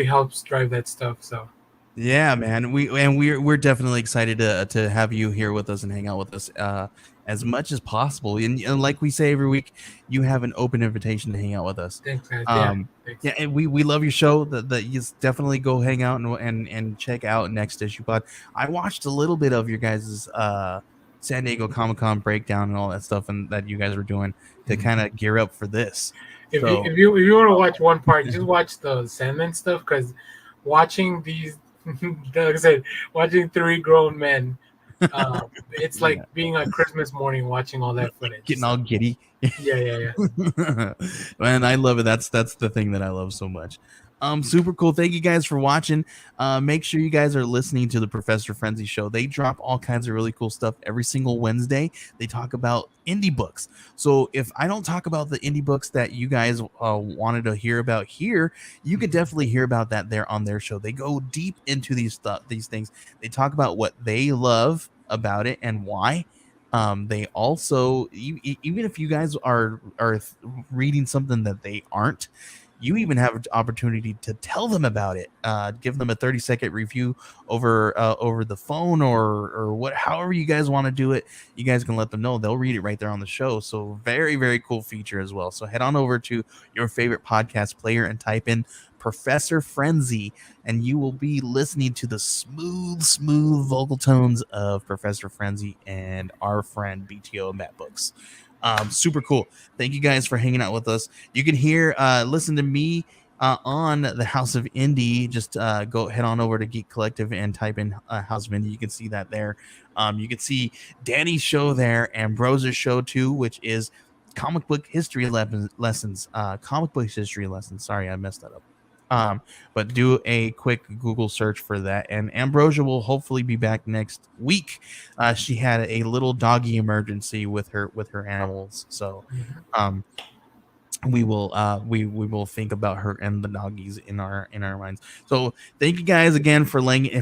helps drive that stuff. So Yeah, man. We're definitely excited to have you here with us and hang out with us as much as possible. And like we say every week, you have an open invitation to hang out with us. Thanks, guys. Yeah, thanks. Yeah, and we love your show. That you definitely go hang out and check out Next Issue Pod. I watched a little bit of your guys' San Diego Comic-Con breakdown and all that stuff, and that you guys were doing to kind of gear up for this. If So, you want to watch one part, just watch the Sandman stuff, because watching these, like I said, watching three grown men, it's like being on Christmas morning watching all that footage. getting all giddy. Yeah. Man, I love it. That's the thing that I love so much. Super cool. Thank you guys for watching. Make sure you guys are listening to the Professor Frenzy show. They drop all kinds of really cool stuff every single Wednesday. They talk about indie books. So if I don't talk about the indie books that you guys wanted to hear about here, you could definitely hear about that there on their show. They go deep into these things. They talk about what they love about it and why. They also, even if you guys are reading something that they aren't, you even have an opportunity to tell them about it. Give them a 30-second review over the phone or what, however you guys want to do it. You guys can let them know. They'll read it right there on the show. So very, very cool feature as well. So head on over to your favorite podcast player and type in Professor Frenzy, and you will be listening to the smooth vocal tones of Professor Frenzy and our friend BTO Matt Books. Super cool. Thank you guys for hanging out with us. You can listen to me on the House of Indie. Just go head on over to Geek Collective and type in House of Indie. You can see that there. You can see Danny's show there, Ambrosia's show too, which is comic book history lessons. Sorry, I messed that up. But do a quick Google search for that, and Ambrosia will hopefully be back next week. She had a little doggy emergency with her animals, so we will think about her and the doggies in our minds. So thank you guys again for letting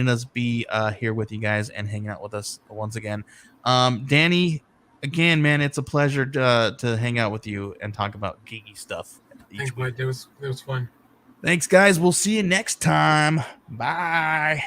us be here with you guys and hanging out with us once again. Danny, again, man, it's a pleasure to hang out with you and talk about geeky stuff. Thanks, bud. It was fun. Thanks, guys. We'll see you next time. Bye.